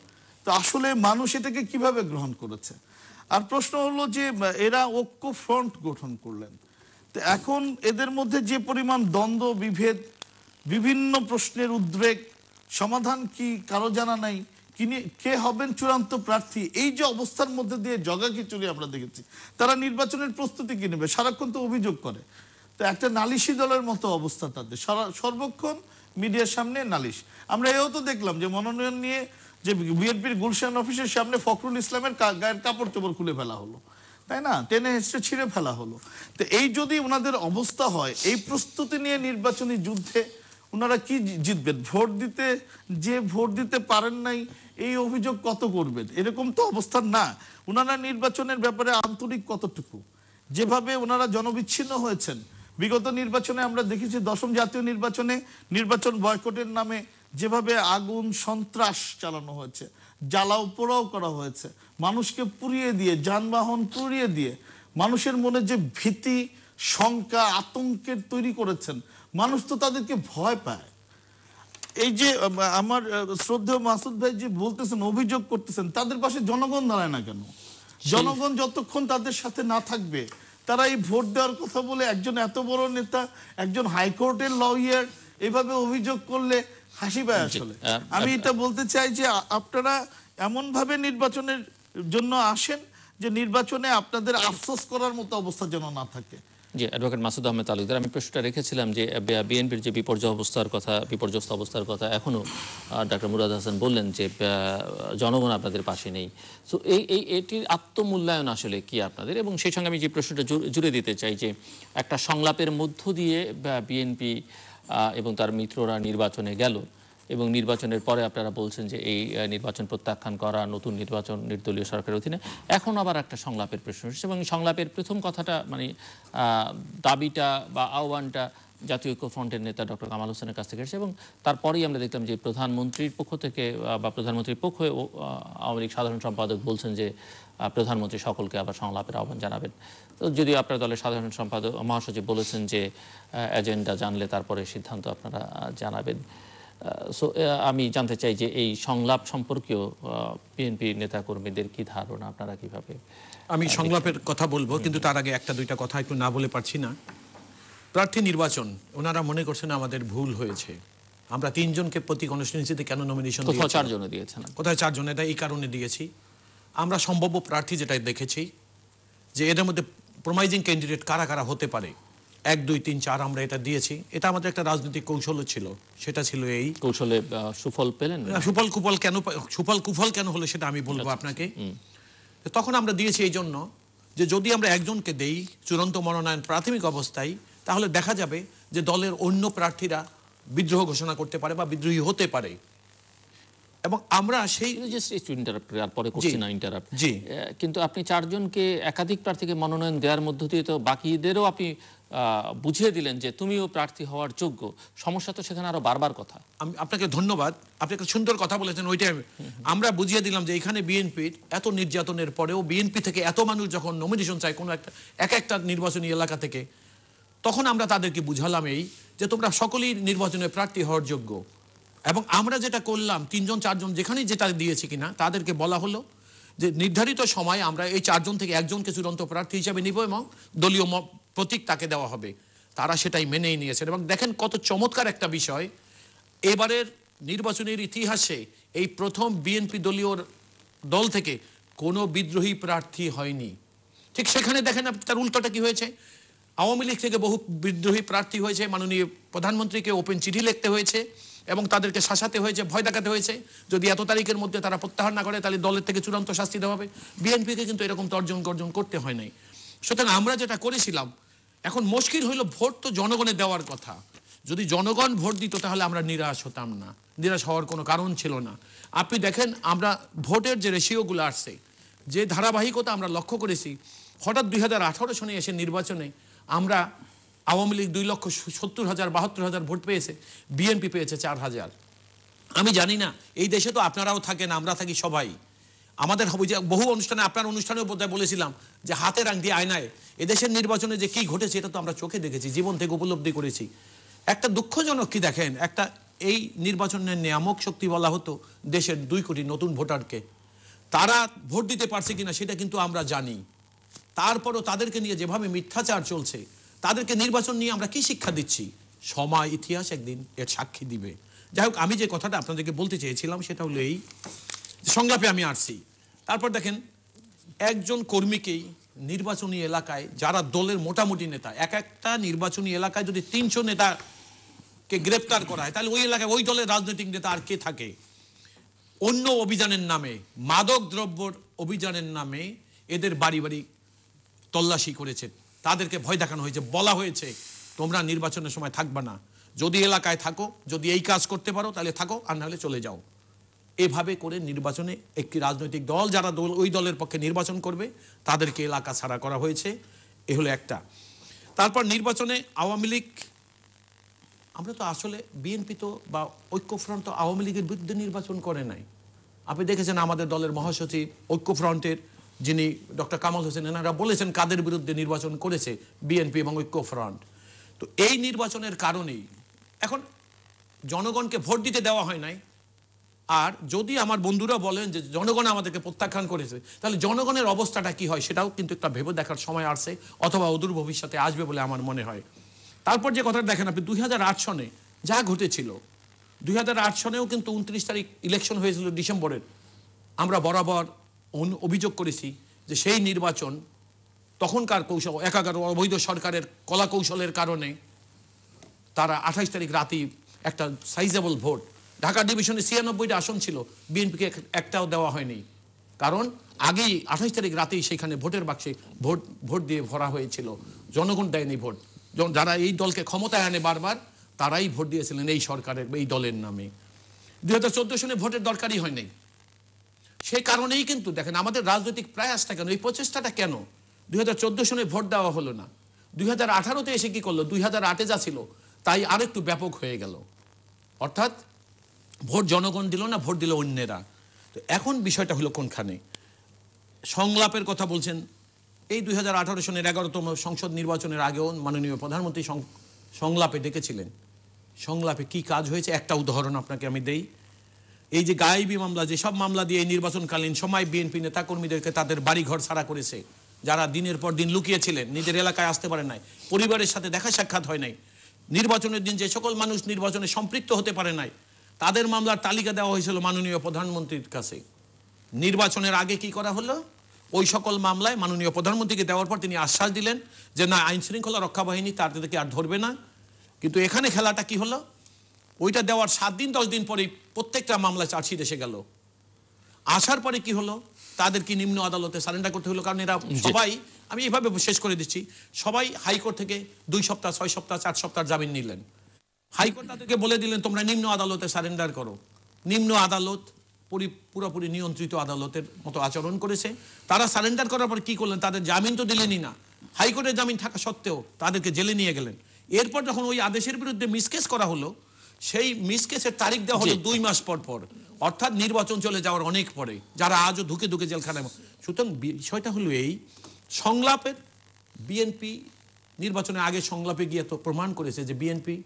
তো আসলে মানুষ এটাকে কিভাবে গ্রহণ করেছে। আর প্রশ্ন হলো যে এরা ঐক্য ফ্রন্ট গঠন করলেন, তো এখন এদের মধ্যে যে পরিমাণ দ্বন্দ্ব, বিভেদ, বিভিন্ন প্রশ্নের উদ্বেগ, সমাধান কি কারো জানা নাই, কে হবেন চূড়ান্ত প্রার্থী, এই যে অবস্থার মধ্যে দিয়ে জগাখিচুড়ি আমরা দেখেছি। তারা নির্বাচনের প্রস্তুতি কি নেবে, সারাক্ষণ তো অভিযোগ করে। তো একটা নালিশি দলের মতো অবস্থা তাদের, সর্বক্ষণ মিডিয়ার সামনে নালিশ। আমরা এও তো দেখলাম যে মনোনয়ন নিয়ে যে বিএনপির গুলশান অফিসের সামনে ফখরুল ইসলামের গায়ের কাপড় চোপড় খুলে ফেলা হলো। তাই না, টেনে হেসড়ে ছিঁড়ে ফেলা হলো। তো এই যদি ওনাদের অবস্থা হয়, এই প্রস্তুতি নিয়ে নির্বাচনী যুদ্ধে ওনারা কি জিতবেন? ভোট দিতে পারেন নাই এই অভিযোগ কত করবেন? এরকম তো অবস্থা না। ওনারা নির্বাচনের ব্যাপারে আন্তরিক কতটুকু, যেভাবে ওনারা জনবিচ্ছিন্ন হয়েছেন। বিগত নির্বাচনে আমরা দেখেছি, 10ম জাতীয় নির্বাচনে নির্বাচন বয়কটের নামে যেভাবে আগুন সন্ত্রাস চালানো হয়েছে, জ্বালাও পোড়াও করা হয়েছে, মানুষকে পুড়িয়ে দিয়ে, যানবাহন পুড়িয়ে দিয়ে মানুষের মনে যে ভীতি, শঙ্কা, আতঙ্কের তৈরি করেছেন, মানুষ তো তাদেরকে ভয় পায়। এই যে আমার শ্রদ্ধেয় মাসুদ ভাই যে বলতেছেন, অভিযোগ করতেছেন, তাদের পাশে জনগণ দাঁড়ায় না কেন? জনগণ যতক্ষণ তাদের সাথে না থাকবে, তারা এই ভোট দেওয়ার কথা বলে একজন এত বড় নেতা, একজন হাইকোর্টের লয়ার এভাবে অভিযোগ করলে হাসি পায় আসলে। আমি এটা বলতে চাই যে আপনারা এমন ভাবে নির্বাচনের জন্য আসেন যে নির্বাচনে আপনাদের আফসোস করার মতো অবস্থা যেন না থাকে। জি, অ্যাডভোকেট মাসুদ আহমেদ তালুকদার, আমি প্রশ্নটা রেখেছিলাম যে বিএনপির যে বিপর্যস্ত অবস্থার কথা এখনো ডক্টর মুরাদ হাসান বললেন যে জনগণ আপনাদের পাশে নেই। সো এটির আত্মমূল্যায়ন আসলে কি আপনাদের? এবং সেই সঙ্গে আমি যে প্রশ্নটা জুড়ে দিতে চাই যে একটা সংলাপের মধ্য দিয়ে বিএনপি এবং তার মিত্ররা নির্বাচনে গেল, এবং নির্বাচনের পরে আপনারা বলছেন যে এই নির্বাচন প্রত্যাখ্যান করা, নতুন নির্বাচন নির্দলীয় সরকারের অধীনে, এখন আবার একটা সংলাপের প্রশ্ন এসেছে। এবং সংলাপের প্রথম কথাটা মানে দাবিটা বা আহ্বানটা জাতীয় ঐক্যফ্রন্টের নেতা ডক্টর কামাল হোসেনের কাছ থেকে এসেছে। এবং তারপরেই আমরা দেখলাম যে প্রধানমন্ত্রীর পক্ষ থেকে বা প্রধানমন্ত্রীর পক্ষে আওয়ামী লীগ সাধারণ সম্পাদক বলছেন যে প্রধানমন্ত্রী সকলকে আবার সংলাপের আহ্বান জানাবেন। তো যদিও আপনার দলের সাধারণ সম্পাদক মহাসচিব বলেছেন যে এজেন্ডা জানলে তারপরে সিদ্ধান্ত আপনারা জানাবেন। সো আমি জানতে চাই যে এই সংলাপ সম্পর্কেও বিএনপি নেতাকর্মীদের কি ধারণা, আপনারা কিভাবে? আমি সংলাপের কথা বলবো, কিন্তু তার আগে একটা দুইটা কথা একটু না বলে পারছি না। প্রার্থী নির্বাচন, ওনারা মনে করছেন আমাদের ভুল হয়েছে। আমরা 3 জনকে প্রতি কনস্টিটিউয়েন্সিতে কেন নমিনেশন দিয়েছি? কোথাও 4 জন দিয়েছেন, কোথায় 4 জন? এটা এই কারণে দিয়েছি, আমরা সম্ভাব্য প্রার্থী যেটা দেখেছি যে এদের মধ্যে প্রমাইজিং ক্যান্ডিডেট কারা কারা হতে পারে, 1 2 3 4 আমরা এটা দিয়েছি। এটা আমাদের একটা রাজনৈতিক কৌশলও ছিল। সেটা ছিল এই কৌশলে সুফল পেলেন? সুফল কুফল কেন হলো সেটা আমি বলবো আপনাকে। তখন আমরা দিয়েছি এই জন্য যে যদি আমরা একজনকে দেই চূড়ান্ত মনোনয়ন প্রাথমিক অবস্থায়, তাহলে দেখা যাবে যে দলের অন্য প্রার্থীরা বিদ্রোহ ঘোষণা করতে পারে বা বিদ্রোহী হতে পারে। এবং আমরা সেই কিন্তু আপনি 4 জনকে একাধিক প্রার্থীকে মনোনয়ন দেওয়ার মধ্য দিয়ে তো বাকিদেরও আপনি বুঝিয়ে দিলেন যে তুমিও প্রার্থী হওয়ার যোগ্য। সমস্যা তো সেখানে আরো বারবার কথা। আমি আপনাকে ধন্যবাদ, আপনি একটা সুন্দর কথা বলেছেন। ওইটাই আমরা বুঝিয়ে দিলাম যে এখানে বিএনপির এত নির্যাতনের পরেও বিএনপি থেকে এত মানুষ যখন নমিনেশন চায় কোনো একটা নির্বাচনী এলাকা থেকে, তখন আমরা তাদেরকে বুঝালাম এই যে তোমরা সকলেই নির্বাচনে প্রার্থী হওয়ার যোগ্য। এবং আমরা যেটা করলাম 3 জন 4 জন যেখানেই যেটা দিয়েছি কিনা তাদেরকে বলা হলো যে নির্ধারিত সময় আমরা এই 4 জন থেকে একজনকে চূড়ান্ত প্রার্থী হিসাবে নিব এবং দলীয় প্রতীক তাকে দেওয়া হবে। তারা সেটাই মেনেই নিয়েছেন। এবং দেখেন কত চমৎকার একটা বিষয়, এবারের নির্বাচনের ইতিহাসে এই প্রথম বিএনপি দলীয় দল থেকে কোনো বিদ্রোহী প্রার্থী হয়নি। ঠিক সেখানে দেখেন তার উল্টোটা কি হয়েছে, আওয়ামী লীগ থেকে বহু বিদ্রোহী প্রার্থী হয়েছে, মাননীয় প্রধানমন্ত্রীকে ওপেন চিঠি লিখতে হয়েছে এবং তাদেরকে শাসাতে হয়েছে, ভয় দেখাতে হয়েছে, যদি এত তারিখের মধ্যে তারা প্রত্যাহার না করে তাহলে দলের থেকে চূড়ান্ত শাস্তি দেওয়া হবে। বিএনপিকে কিন্তু এরকম তর্জন গর্জন করতে হয় নাই। সুতরাং আমরা যেটা করেছিলাম, এখন মুশকিল হইল ভোট তো জনগণের দেওয়ার কথা। যদি জনগণ ভোট দিত তাহলে আমরা নিরাশ হতাম না, নিরাশ হওয়ার কোনো কারণ ছিল না। আপনি দেখেন আমরা ভোটের যে রেশিওগুলো আসছে, যে ধারাবাহিকতা আমরা লক্ষ্য করেছি, হঠাৎ 2018 সনে এসে নির্বাচনে আমরা আওয়ামী লীগ 2,70,000-72,000 ভোট পেয়েছে, বিএনপি পেয়েছে 4,000। আমি জানি না, এই দেশে তো আপনারাও থাকেন, আমরা থাকি সবাই। আমাদের বহু অনুষ্ঠানে, আপনার অনুষ্ঠানেও বোধহয় বলেছিলাম যে হাতের আংটি আয়নায় এদেশের নির্বাচনে যে কি ঘটেছে এটা তো আমরা চোখে দেখেছি, জীবন থেকে উপলব্ধি করেছি। একটা দুঃখজনক কি দেখেন, একটা এই নির্বাচনের নিয়ামক শক্তি বলা হতো দেশের 2 কোটি নতুন ভোটারকে, তারা ভোট দিতে পারছে কিনা সেটা কিন্তু আমরা জানি। তারপরও তাদেরকে নিয়ে যেভাবে মিথ্যাচার চলছে, তাদেরকে নির্বাচন নিয়ে আমরা কি শিক্ষা দিচ্ছি? সময়, ইতিহাস একদিন এর সাক্ষী দিবে। যাই হোক, আমি যে কথাটা আপনাদেরকে বলতে চেয়েছিলাম সেটা হলো এই সংলাপে আমি আসছি। তারপর দেখেন একজন কর্মীকেই নির্বাচনী এলাকায় যারা দলের মোটামুটি নেতা, একটা নির্বাচনী এলাকায় যদি 300 নেতাকে গ্রেপ্তার করা হয় তাহলে ওই এলাকায় ওই দলের রাজনৈতিক নেতা আর কে থাকে? অন্য অভিযানের নামে, মাদক দ্রব্যর অভিযানের নামে এদের বাড়ি বাড়ি তল্লাশি করেছে, তাদেরকে ভয় দেখানো হয়েছে, বলা হয়েছে তোমরা নির্বাচনের সময় থাকবা না, যদি এলাকায় থাকো, যদি এই কাজ করতে পারো তাহলে থাকো, আর নাহলে চলে যাও। এভাবে করে নির্বাচনে একটি রাজনৈতিক দল, যারা ওই দলের পক্ষে নির্বাচন করবে তাদেরকে এলাকা ছাড়া করা হয়েছে। এ হলো একটা। তারপর নির্বাচনে আওয়ামী লীগ, আমরা তো আসলে বিএনপি তো বা ঐক্যফ্রন্ট তো আওয়ামী লীগের বিরুদ্ধে নির্বাচন করে নাই। আপনি দেখেছেন আমাদের দলের মহাসচিব ঐক্যফ্রন্টের যিনি ডক্টর কামাল হোসেন, এনারা বলেছেন কাদের বিরুদ্ধে নির্বাচন করেছে বিএনপি এবং ঐক্যফ্রন্ট। তো এই নির্বাচনের কারণেই এখন জনগণকে ভোট দিতে দেওয়া হয় নাই। আর যদি আমার বন্ধুরা বলেন যে জনগণ আমাদেরকে প্রত্যাখ্যান করেছে, তাহলে জনগণের অবস্থাটা কি হয় সেটাও কিন্তু একটা ভেবে দেখার সময় আসছে, অথবা অদূর ভবিষ্যতে আসবে বলে আমার মনে হয়। তারপর যে কথাটা দেখেন আপনি, 2008 সনে যা ঘটেছিল, 2008 সনেও কিন্তু 29 তারিখ ইলেকশন হয়েছিল ডিসেম্বরের। আমরা বরাবর অভিযোগ করেছি যে সেই নির্বাচন তখনকার কৌশল, 11 অবৈধ সরকারের কলা কৌশলের কারণে তারা 28 তারিখ রাতেই একটা সাইজেবল ভোট, ঢাকা ডিভিশনে 96টা আসন ছিল, বিএনপিকে একটাও দেওয়া হয়নি। কারণ আগেই 28 তারিখ রাতেই সেখানে ভোটের বাক্সে ভোট দিয়ে ভরা হয়েছিল, জনগণ দেয়নি ভোট। যারা এই দলকে ক্ষমতায় আনে বারবার, তারাই ভোট দিয়েছিলেন এই সরকারের, এই দলের নামে। 2014 সনে ভোটের দরকারই হয় নাই। সেই কারণেই কিন্তু দেখেন আমাদের রাজনৈতিক প্রয়াসটা কেন, এই প্রচেষ্টাটা কেন 2014 সনে ভোট দেওয়া হলো না, 2018-তে এসে কি করলো, 2008-এ যা ছিল তাই আরেকটু ব্যাপক হয়ে গেল। অর্থাৎ ভোট জনগণ দিল না, ভোট দিল অন্যেরা। তো এখন বিষয়টা হলো কোনখানে, সংলাপের কথা বলছেন। এই 2018 সনের 11তম সংসদ নির্বাচনের আগেও মাননীয় প্রধানমন্ত্রী সংলাপে ডেকেছিলেন। সংলাপে কি কাজ হয়েছে একটা উদাহরণ আপনাকে আমি দেই। এই যে গায়েবী মামলা, যেসব মামলা দিয়ে এই নির্বাচনকালীন সময় বিএনপি নেতাকর্মীদেরকে তাদের বাড়িঘর ছাড়া করেছে, যারা দিনের পর দিন লুকিয়েছিলেন, নিজের এলাকায় আসতে পারে নাই, পরিবারের সাথে দেখা সাক্ষাৎ হয় নাই, নির্বাচনের দিন যে সকল মানুষ নির্বাচনে সম্পৃক্ত হতে পারে নাই, তাদের মামলার তালিকা দেওয়া হয়েছিল মাননীয় প্রধানমন্ত্রীর কাছে। নির্বাচনের আগে কি করা হলো, ওই সকল মামলায় মাননীয় প্রধানমন্ত্রীকে দেওয়ার পর তিনি আশ্বাস দিলেন যে না, আইন শৃঙ্খলা রক্ষা বাহিনী তাদেরকে আর ধরবে না। কিন্তু এখানে খেলাটা কি হলো, ওইটা দেওয়ার 7 দিন 10 দিন পরে প্রত্যেকটা মামলা চার্জশিট এসে গেল। আসার পরে কি হলো, তাদের কি নিম্ন আদালতে সারেন্ডার করতে হলো। কারণ এরা সবাই, আমি এইভাবে শেষ করে দিচ্ছি, সবাই হাইকোর্ট থেকে 2 সপ্তাহ 6 সপ্তাহ 4 সপ্তাহ জামিন নিলেন। হাইকোর্ট তাদেরকে বলে দিলেন তোমরা নিম্ন আদালতে সারেন্ডার করো। নিম্ন আদালত পুরোপুরি নিয়ন্ত্রিত আদালতের মতো আচরণ করেছে। তারা সারেন্ডার করার পর কি করলেন, তাদের জামিন তো দিলেনই না, হাইকোর্টের জামিন থাকা সত্ত্বেও তাদেরকে জেলে নিয়ে গেলেন। এরপর যখন ওই আদেশের বিরুদ্ধে মিসকেস করা হলো, সেই মিসকেসের তারিখ দেওয়া হলো 2 মাস পর পর, অর্থাৎ নির্বাচন চলে যাওয়ার অনেক পরে, যারা আজও ধুকে ধুকে জেলখানায়। সুতরাং বিষয়টা হলো এই সংলাপের, বিএনপি নির্বাচনের আগে সংলাপে গিয়ে তো প্রমাণ করেছে যে বিএনপি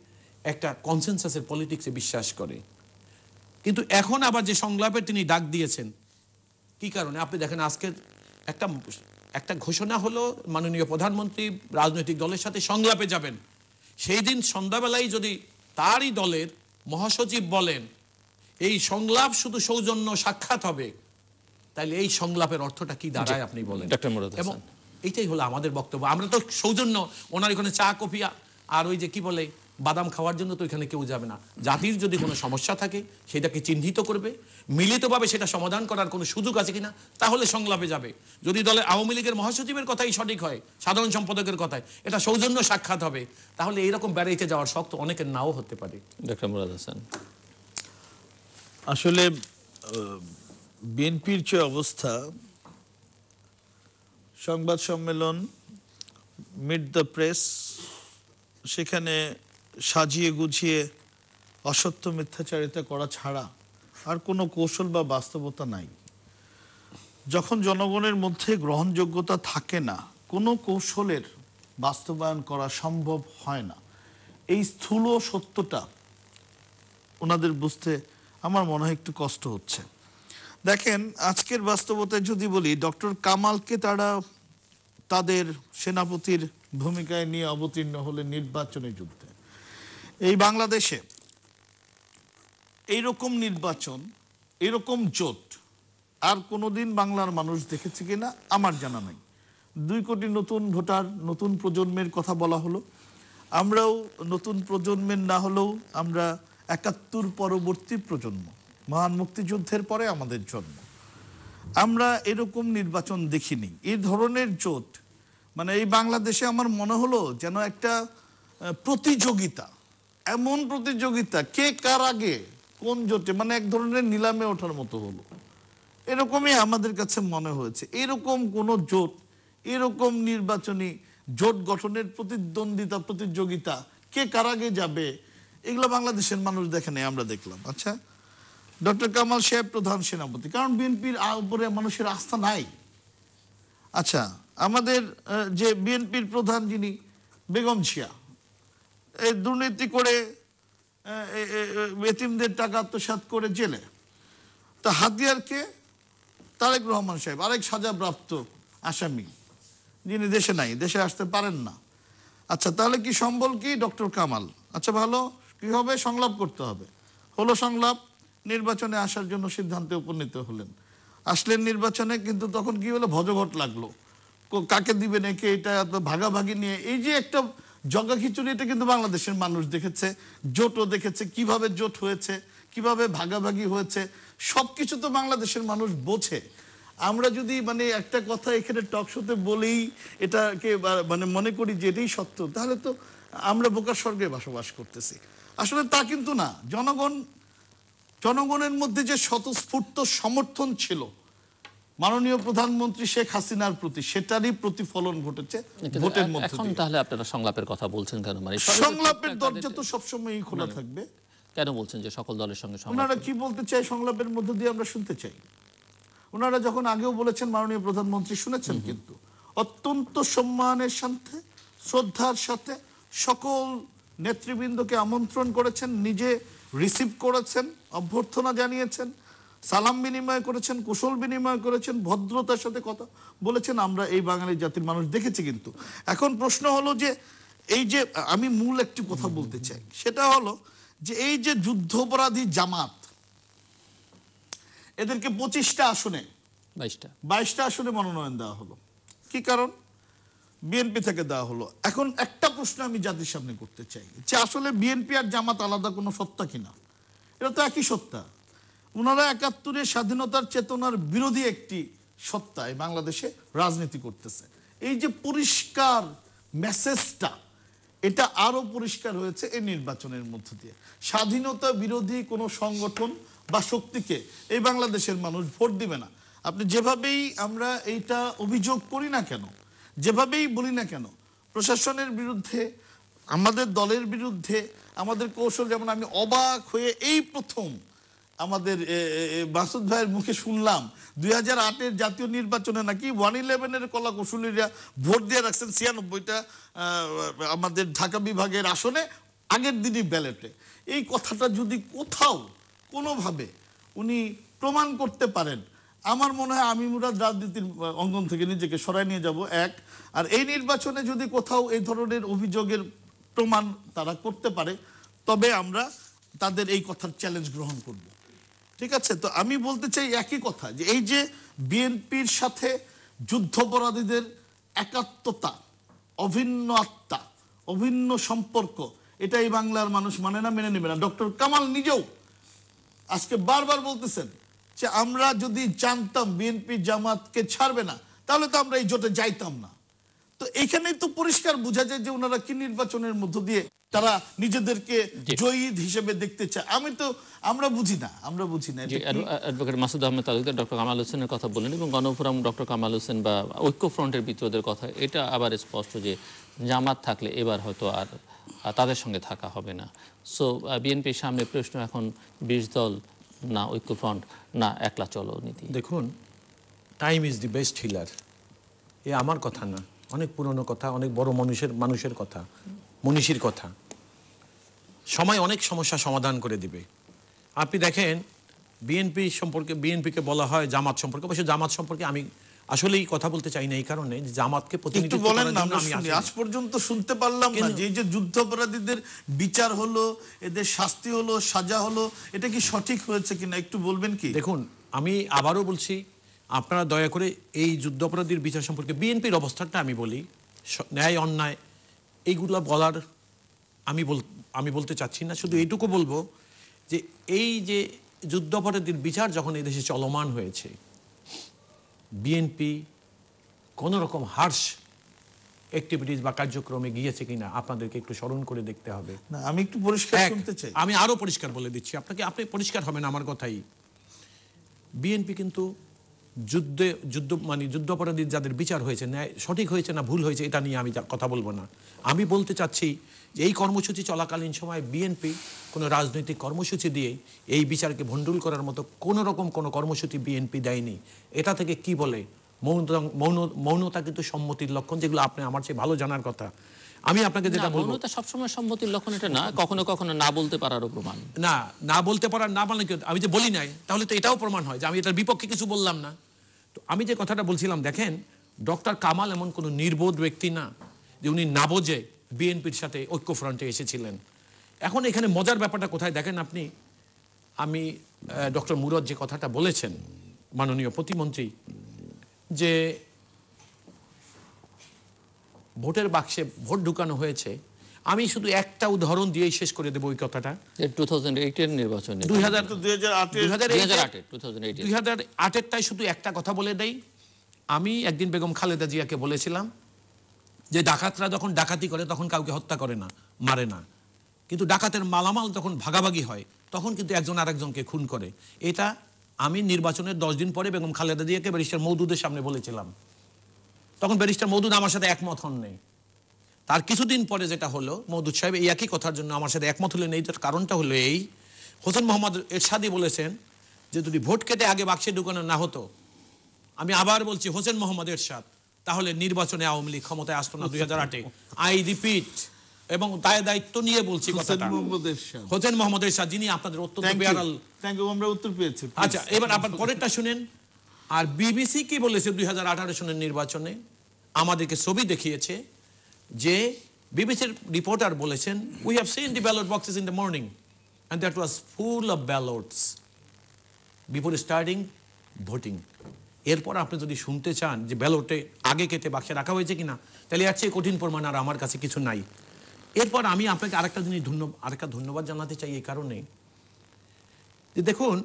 একটা কনসেনসাসের পলিটিক্সে বিশ্বাস করে। কিন্তু এখন আবার যে সংলাপের তিনি ডাক দিয়েছেন, কি কারণে আপনি দেখেন আজকের একটা ঘোষণা হলো মাননীয় প্রধানমন্ত্রী রাজনৈতিক দলের সাথে সংলাপে যাবেন। সেই দিন সন্ধ্যাবেলায় যদি তারই দলের মহাসচিব বলেন এই সংলাপ শুধু সৌজন্য সাক্ষাৎ হবে, তাহলে এই সংলাপের অর্থটা কি দাঁড়ায় আপনি বলেন। এবং এইটাই হলো আমাদের বক্তব্য। আমরা তো সৌজন্য, ওনার এখানে চা কফি আর ওই যে কি বলে বাদাম খাওয়ার জন্য তো এখানে কেউ যাবে না। জাতির যদি কোনো সমস্যা থাকে সেটাকে চিহ্নিত করবে, মিলিতভাবে সেটা সমাধান করার কোনো সুযোগ আছে কিনা, তাহলে সংলাপে যাবে। যদি দলে আওয়ামী লীগের মহাসচিবের কথাই সঠিক হয়, সাধারণ সম্পাদকের কথায় এটা সৌজন্য সাক্ষাৎ হবে, তাহলে এইরকম বেড়াইতে যাওয়ার শখ তো অনেকের নাও হতে পারে। ডক্টর মুরাদ হাসান, আসলে বিএনপির যে অবস্থা, সংবাদ সম্মেলন, মিট দ্য প্রেস, সেখানে সাজিয়ে গুছিয়ে অসত্য মিথ্যাচারিতা করা ছাড়া আর কোনো কৌশল বা বাস্তবতা নাই। যখন জনগণের মধ্যে গ্রহণযোগ্যতা থাকে না, কোনো কৌশলের বাস্তবায়ন করা সম্ভব হয় না। এই স্থূল সত্যটা ওনাদের বুঝতে আমার মনে হয় একটু কষ্ট হচ্ছে। দেখেন, আজকের বাস্তবতায় যদি বলি, ডক্টর কামালকে তারা তাদের সেনাপতির ভূমিকায় নিয়ে অবতীর্ণ হলে নির্বাচনী যুদ্ধে। এই বাংলাদেশে এইরকম নির্বাচন, এরকম জোট আর কোনোদিন বাংলার মানুষ দেখেছে কিনা আমার জানা নাই। 2 কোটি নতুন ভোটার, নতুন প্রজন্মের কথা বলা হলো। আমরাও নতুন প্রজন্মের না হলেও আমরা 71 পরবর্তী প্রজন্ম, মহান মুক্তিযুদ্ধের পরে আমাদের জন্ম। আমরা এরকম নির্বাচন দেখিনি। এই ধরনের জোট মানে এই বাংলাদেশে আমার মনে হলো যেন একটা প্রতিযোগিতা, এমন প্রতিযোগিতা, কে কার আগে কোন জোটে, মানে এক ধরনের নিলামে ওঠার মতো হলো। এরকমই আমাদের কাছে মনে হয়েছে। এরকম কোন জোট, এরকম নির্বাচনী জোট গঠনের প্রতিদ্বন্দ্বিতা, প্রতিযোগিতা, কে কার আগে যাবে, এগুলো বাংলাদেশের মানুষ দেখে নেই, আমরা দেখলাম। আচ্ছা, ডক্টর কামাল সাহেব প্রধান সেনাপতি, কারণ বিএনপির উপরে মানুষের আস্থা নাই। আচ্ছা, আমাদের যে বিএনপির প্রধান যিনি বেগম জিয়া, এই দুর্নীতি করে এতিমদের টাকা আত্মসাৎ করে জেলে। তা হাতিয়ারকে তারেক রহমান সাহেব, আরেক সাজাপ্রাপ্ত আসামি, যিনি দেশে নাই, দেশে আসতে পারেন না। আচ্ছা, তাহলে কি সম্বল কি ডক্টর কামাল? আচ্ছা, ভালো, কি হবে? সংলাপ করতে হবে। হলো সংলাপ, নির্বাচনে আসার জন্য সিদ্ধান্তে উপনীত হলেন। আসলেন নির্বাচনে, কিন্তু তখন কি হলো? ভজঘট লাগলো, কাকে দিবেন একে, এটা ভাগাভাগি নিয়ে এই যে একটা জগা খিচুড়ি, এটা কিন্তু বাংলাদেশের মানুষ দেখেছে, জোটও দেখেছে, কিভাবে জোট হয়েছে, কিভাবে ভাগাভাগি হয়েছে, সবকিছু তো বাংলাদেশের মানুষ বোঝে। আমরা যদি মানে একটা কথা এখানে টক শোতে বলেই এটাকে মানে মনে করি যে এটাই সত্য, তাহলে তো আমরা বোকার স্বর্গে বসবাস করতেছি। আসলে তা কিন্তু না। জনগণের মধ্যে যে স্বতঃস্ফূর্ত সমর্থন ছিল মাননীয় প্রধানমন্ত্রী শেখ হাসিনার প্রতি, সেটারই প্রতিফলন ঘটেছে ভোটের মধ্যে। এখন তাহলে আপনারা সংলাপের কথা বলছেন কেন? মানে সংলাপের দরজা তো সবসময়ই খোলা থাকবে। কেন বলছেন যে সকল দলের সঙ্গে সংলাপ? ওনারা কি বলতে চাই সংলাপের মধ্য দিয়ে আমরা শুনতে চাই। ওনারা যখন আগেও বলেছেন, মাননীয় প্রধানমন্ত্রী শুনেছেন, কিন্তু অত্যন্ত সম্মানের সাথে, শ্রদ্ধার সাথে সকল নেতৃবৃন্দকে আমন্ত্রণ করেছেন, নিজে রিসিভ করেছেন, অভ্যর্থনা জানিয়েছেন, সালাম বিনিময় করেছেন, কুশল বিনিময় করেছেন, ভদ্রতার সাথে কথা বলেছেন। আমরা এই বাঙালি জাতির মানুষ দেখেছি। কিন্তু এখন প্রশ্ন হলো যে এই যে আমি মূল একটি কথা বলতে চাই, সেটা হলো যে এই যে যুদ্ধাপরাধী জামাত, এদেরকে 25টা আসনে 22টা আসনে মনোনয়ন দেওয়া হলো। কি কারণ? বিএনপি থেকে দেওয়া হলো। এখন একটা প্রশ্ন আমি জাতির সামনে করতে চাই যে আসলে বিএনপি আর জামাত আলাদা কোনো সত্তা কিনা? এটা তো একই সত্তা। ওনারা 71-এর স্বাধীনতার চেতনার বিরোধী একটি সত্তায় বাংলাদেশে রাজনীতি করতেছে। এই যে পরিষ্কার মেসেজটা, এটা আরো পরিষ্কার হয়েছে এই নির্বাচনের মধ্য দিয়ে। স্বাধীনতা বিরোধী কোনো সংগঠন বা শক্তিকে এই বাংলাদেশের মানুষ ভোট দিবে না। আপনি যেভাবেই আমরা এইটা অভিযোগ করি না কেন, যেভাবেই বলি না কেন, প্রশাসনের বিরুদ্ধে, আমাদের দলের বিরুদ্ধে, আমাদের কৌশল, যেমন আমি অবাক হয়ে এই প্রথম আমাদের মাসুদ ভাইয়ের মুখে শুনলাম 2008-এর জাতীয় নির্বাচনে নাকি 111-এর কলা কৌশলীরা ভোট দিয়ে রাখছেন 96টা আমাদের ঢাকা বিভাগের আসনে আগের দিনই ব্যালটে। এই কথাটা যদি কোথাও কোনোভাবে উনি প্রমাণ করতে পারেন, আমার মনে হয় আমি মুরাদ রাজনীতির অঙ্গন থেকে নিজেকে সরাই নিয়ে যাব। এক, আর এই নির্বাচনে যদি কোথাও এই ধরনের অভিযোগের প্রমাণ তারা করতে পারে, তবে আমরা তাদের এই কথার চ্যালেঞ্জ গ্রহণ করব। ঠিক আছে? তো আমি বলতে চাই একই কথা, যে এই যে বিএনপির সাথে যুদ্ধাপরাধীদের একাত্মতা, অভিন্ন আত্মা, অভিন্ন সম্পর্ক, এটা এই বাংলার মানুষ মানে না, মেনে নেবে না। ডক্টর কামাল নিজেও আজকে বারবার বলতেছেন যে আমরা যদি জানতাম বিএনপি জামাতকে ছাড়বে না, তাহলে তো আমরা এই জোটে যাইতাম না। তো এখানেই তো পরিষ্কার বোঝা যায় যে ওনারা কি নির্বাচনের মধ্য দিয়ে তারা নিজেদেরকে জয়ী হিসেবে দেখতে চায়। আমরা বুঝি না। অ্যাডভোকেট মাসুদ আহমেদ তালুকদার ডক্টর কামাল হোসেনের কথা বলেন, এবং গণফোরাম ডক্টর কামাল হোসেন বা ঐক্য ফ্রন্টের বিদ্রোহীদের কথা, এটা আবার স্পষ্ট যে জামাত থাকলে এবার হয়তো আর তাদের সঙ্গে থাকা হবে না। সো বিএনপির সামনে প্রশ্ন এখন 20 দল না ঐক্য ফ্রন্ট না একলা চলো নীতি। দেখুন, time is the best healer. এ আমার কথা না, অনেক পুরনো কথা, অনেক বড় মানুষের কথা, মনীষীর কথা। সময় অনেক সমস্যা সমাধান করে দিবে। আপনি দেখেন বিএনপি সম্পর্কে, বিএনপিকে বলা হয় জামাত সম্পর্কে, অবশ্য জামাত সম্পর্কে আমি আসলেই কথা বলতে চাই না, এই কারণে যে জামাতকে প্রতিনিধিত্ব করার জন্য আমি আজ পর্যন্ত শুনতে পারলাম না যে যে যুদ্ধাপরাধীদের বিচার হলো, এদের শাস্তি হলো, সাজা হলো, এটা কি সঠিক হয়েছে কিনা একটু বলবেন কি? দেখুন, আমি আবারও বলছি, আপনারা দয়া করে এই যুদ্ধাপরাধীর বিচার সম্পর্কে বিএনপির অবস্থানটা আমি বলি, ন্যায় অন্যায় এইগুলো বলার আমি বলতে চাচ্ছি না। শুধু এইটুকু বলবো যে এই যে যুদ্ধাপরাধীর বিচার যখন এই দেশে চলমান হয়েছে, বিএনপি কোনো রকম হার্শ অ্যাক্টিভিটিস বা কার্যক্রমে গিয়েছে কিনা আপনাদেরকে একটু স্মরণ করে দেখতে হবে। না, আমি একটু পরিষ্কার শুনতে চাই। আমি আরো পরিষ্কার বলে দিচ্ছি আপনাকে, আপনি পরিষ্কার হবেন আমার কথাই। বিএনপি কিন্তু যুদ্ধাপরাধীর যাদের বিচার হয়েছে, ন্যায় সঠিক হয়েছে না ভুল হয়েছে এটা নিয়ে আমি কথা বলবো না। আমি বলতে চাচ্ছি যে এই কর্মসূচি চলাকালীন সময় বিএনপি কোনো রাজনৈতিক কর্মসূচি দিয়ে এই বিচারকে ভণ্ডুল করার মতো কোনো রকম কোনো কর্মসূচি বিএনপি দেয়নি। এটা থেকে কি বলে মৌনতা কিন্তু সম্মতির লক্ষণ, যেগুলো আপনি আমার চেয়ে ভালো জানার কথা। আমি আপনাকে যেটা বলবো, মৌনতা সবসময় সম্মতির লক্ষণ এটা না, কখনো কখনো না বলতে পারারও প্রমাণ। না বলতে পারার না মানে কি, আমি যে বলি নাই তাহলে তো এটাও প্রমাণ হয় যে আমি এটার বিপক্ষে কিছু বললাম না। তো আমি যে কথাটা বলছিলাম, দেখেন ডক্টর কামাল এমন কোনো নির্বোধ ব্যক্তি না যে উনি না বোঝে বিএনপির সাথে ঐক্যফ্রন্টে এসেছিলেন। এখন এখানে মজার ব্যাপারটা কোথায় দেখেন আপনি, আমি ডক্টর মুরাদ যে কথাটা বলেছেন মাননীয় প্রতিমন্ত্রী, যে ভোটের বাক্সে ভোট ঢুকানো হয়েছে, আমি শুধু একটা উদাহরণ দিয়েই শেষ করে দেবো ওই কথাটা। 2008 নির্বাচনে 2008-এরটাই শুধু একটা কথা বলে দেই। আমি একদিন বেগম খালেদা জিয়াকে বলেছিলাম যে ডাকাতরা যখন ডাকাতি করে তখন কাউকে হত্যা করে না, মারে না, কিন্তু ডাকাতের মালামাল যখন ভাগাভাগি হয় তখন কিন্তু একজন আরেকজনকে খুন করে। এটা আমি নির্বাচনের 10 দিন পরে বেগম খালেদা জিয়াকে ব্যারিস্টার মওদুদের সামনে বলেছিলাম। তখন ব্যারিস্টার মওদুদ আমার সাথে একমত হন নেই। তার কিছুদিন পরে যেটা হলো, মওদুদ সাহেব এই একই কথার জন্য আমার সাথে একমত হলেন। এই কারণটা হলো এই, হোসেন মোহাম্মদ এরশাদি বলেছেন যে যদি ভোট কেটে আগে বাক্সে ঢুকানো না হতো, আমি আবার বলছি হোসেন মোহাম্মদ এরশাদ, তাহলে নির্বাচনে আওয়ামী লীগ ক্ষমতায় আসতো না 2008-এ। আই রিপিট, এবং দায়িত্ব নিয়ে বলছি কথাটা, হোসেন মোহাম্মদ এরশাদ, যিনি আপনাদের অত্যন্ত বেয়ারাল। আমরা উত্তর পেয়েছি। আচ্ছা, এবার আপনার পরেরটা শুনেন। আর বিবিসি কি বলেছে 2018 সনের নির্বাচনে, আমাদেরকে ছবি দেখিয়েছে যে বিবিসির রিপোর্টার বলেছেন, we have seen the ballot boxes in the morning and that was full of ballots before starting voting. এরপর আপনি যদি শুনতে চান যে ব্যালটে আগে কেটে বাক্সে রাখা হয়েছে কিনা, তাহলে এর চেয়ে কঠিন প্রমাণ আর আমার কাছে কিছু নাই। এরপর আমি আপনাকে আরেকটা জিনিস ধন্যবাদ জানাতে চাই এই কারণে যে দেখুন,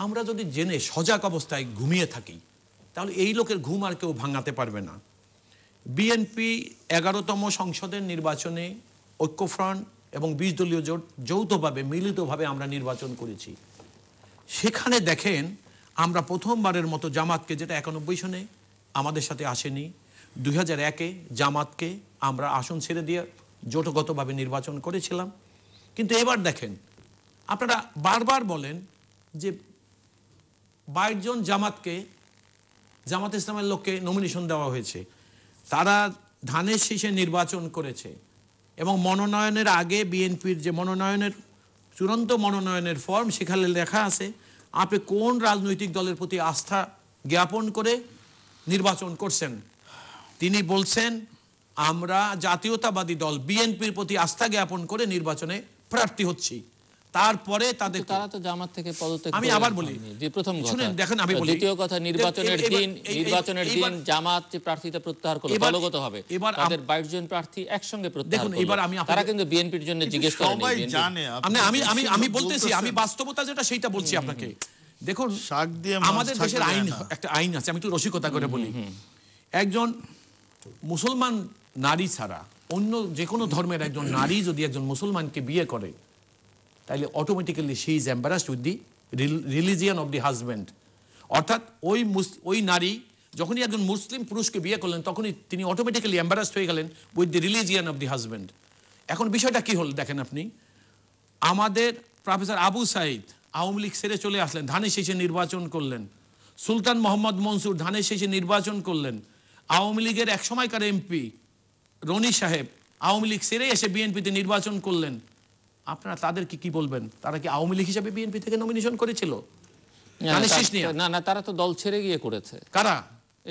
আমরা যদি জেনে সজাগ অবস্থায় ঘুমিয়ে থাকি তাহলে এই লোকের ঘুম আর কেউ ভাঙাতে পারবে না। বিএনপি 11তম সংসদের নির্বাচনে ঐক্যফ্রন্ট এবং 20 দলীয় জোট যৌথভাবে মিলিতভাবে আমরা নির্বাচন করেছি। সেখানে দেখেন আমরা প্রথমবারের মতো জামাতকে, যেটা 91 সনে আমাদের সাথে আসেনি, 2001-এ জামাতকে আমরা আসন ছেড়ে দিয়ে জোটগতভাবে নির্বাচন করেছিলাম। কিন্তু এবার দেখেন, আপনারা বারবার বলেন যে 22 জন জামাত ইসলামের লোককে নমিনেশন দেওয়া হয়েছে, তারা ধানের শীষে নির্বাচন করেছে এবং মনোনয়নের আগে বিএনপির যে চূড়ান্ত মনোনয়নের ফর্ম, সেখানে লেখা আছে আপনি কোন রাজনৈতিক দলের প্রতি আস্থা জ্ঞাপন করে নির্বাচন করছেন। তিনি বলছেন আমরা জাতীয়তাবাদী দল বিএনপির প্রতি আস্থা জ্ঞাপন করে নির্বাচনে প্রার্থী হচ্ছি। তারপরে তারা তো জামাত থেকে পদত্যাগ, আমি আবার বলি যে প্রথম কথা শুনেন, দেখেন আমি বলি, দ্বিতীয় কথা, নির্বাচনের দিন জামাত যে প্রার্থীতা প্রত্যাহার করলো দলগত হবে, তাদের 22 জন প্রার্থী একসঙ্গে প্রত্যাহার করলো। তারা কিন্তু বিএনপির জন্য জিজ্ঞেস করেনি। সবাই জানে। আমি বলতেছি, আমি বাস্তবতা যেটা সেইটা বলছি আপনাকে। দেখুন, আমাদের দেশের একটা আইন আছে, আমি একটু রসিকতা করে বলি, একজন মুসলমান নারী ছাড়া অন্য যে কোনো ধর্মের একজন নারী যদি একজন মুসলমানকে বিয়ে করে, তাহলে automatically she is embarrassed with the religion of the husband. অর্থাৎ ওই নারী যখনই একজন মুসলিম পুরুষকে বিয়ে করলেন, তখনই তিনি অটোমেটিক্যালি এম্বারাসড হয়ে গেলেন with the religion of the husband. এখন বিষয়টা কি হল দেখেন আপনি, আমাদের প্রফেসর আবু সাইদ আওয়ামী লীগ ছেড়ে চলে আসলেন, ধানের শীষে নির্বাচন করলেন। সুলতান মোহাম্মদ মনসুর ধানের শীষে নির্বাচন করলেন। আওয়ামী লীগের এক সময়কার এমপি রনি সাহেব আওয়ামী লীগ ছেড়ে এসে বিএনপিতে নির্বাচন করলেন। আপনারা তাদেরকে কি বলবেন? তারা কি আওয়ামী লীগ হিসেবে বিএনপি থেকে নমিনেশন করেছিল? না, তারা তো দল ছেড়ে গিয়ে করেছে। কারা?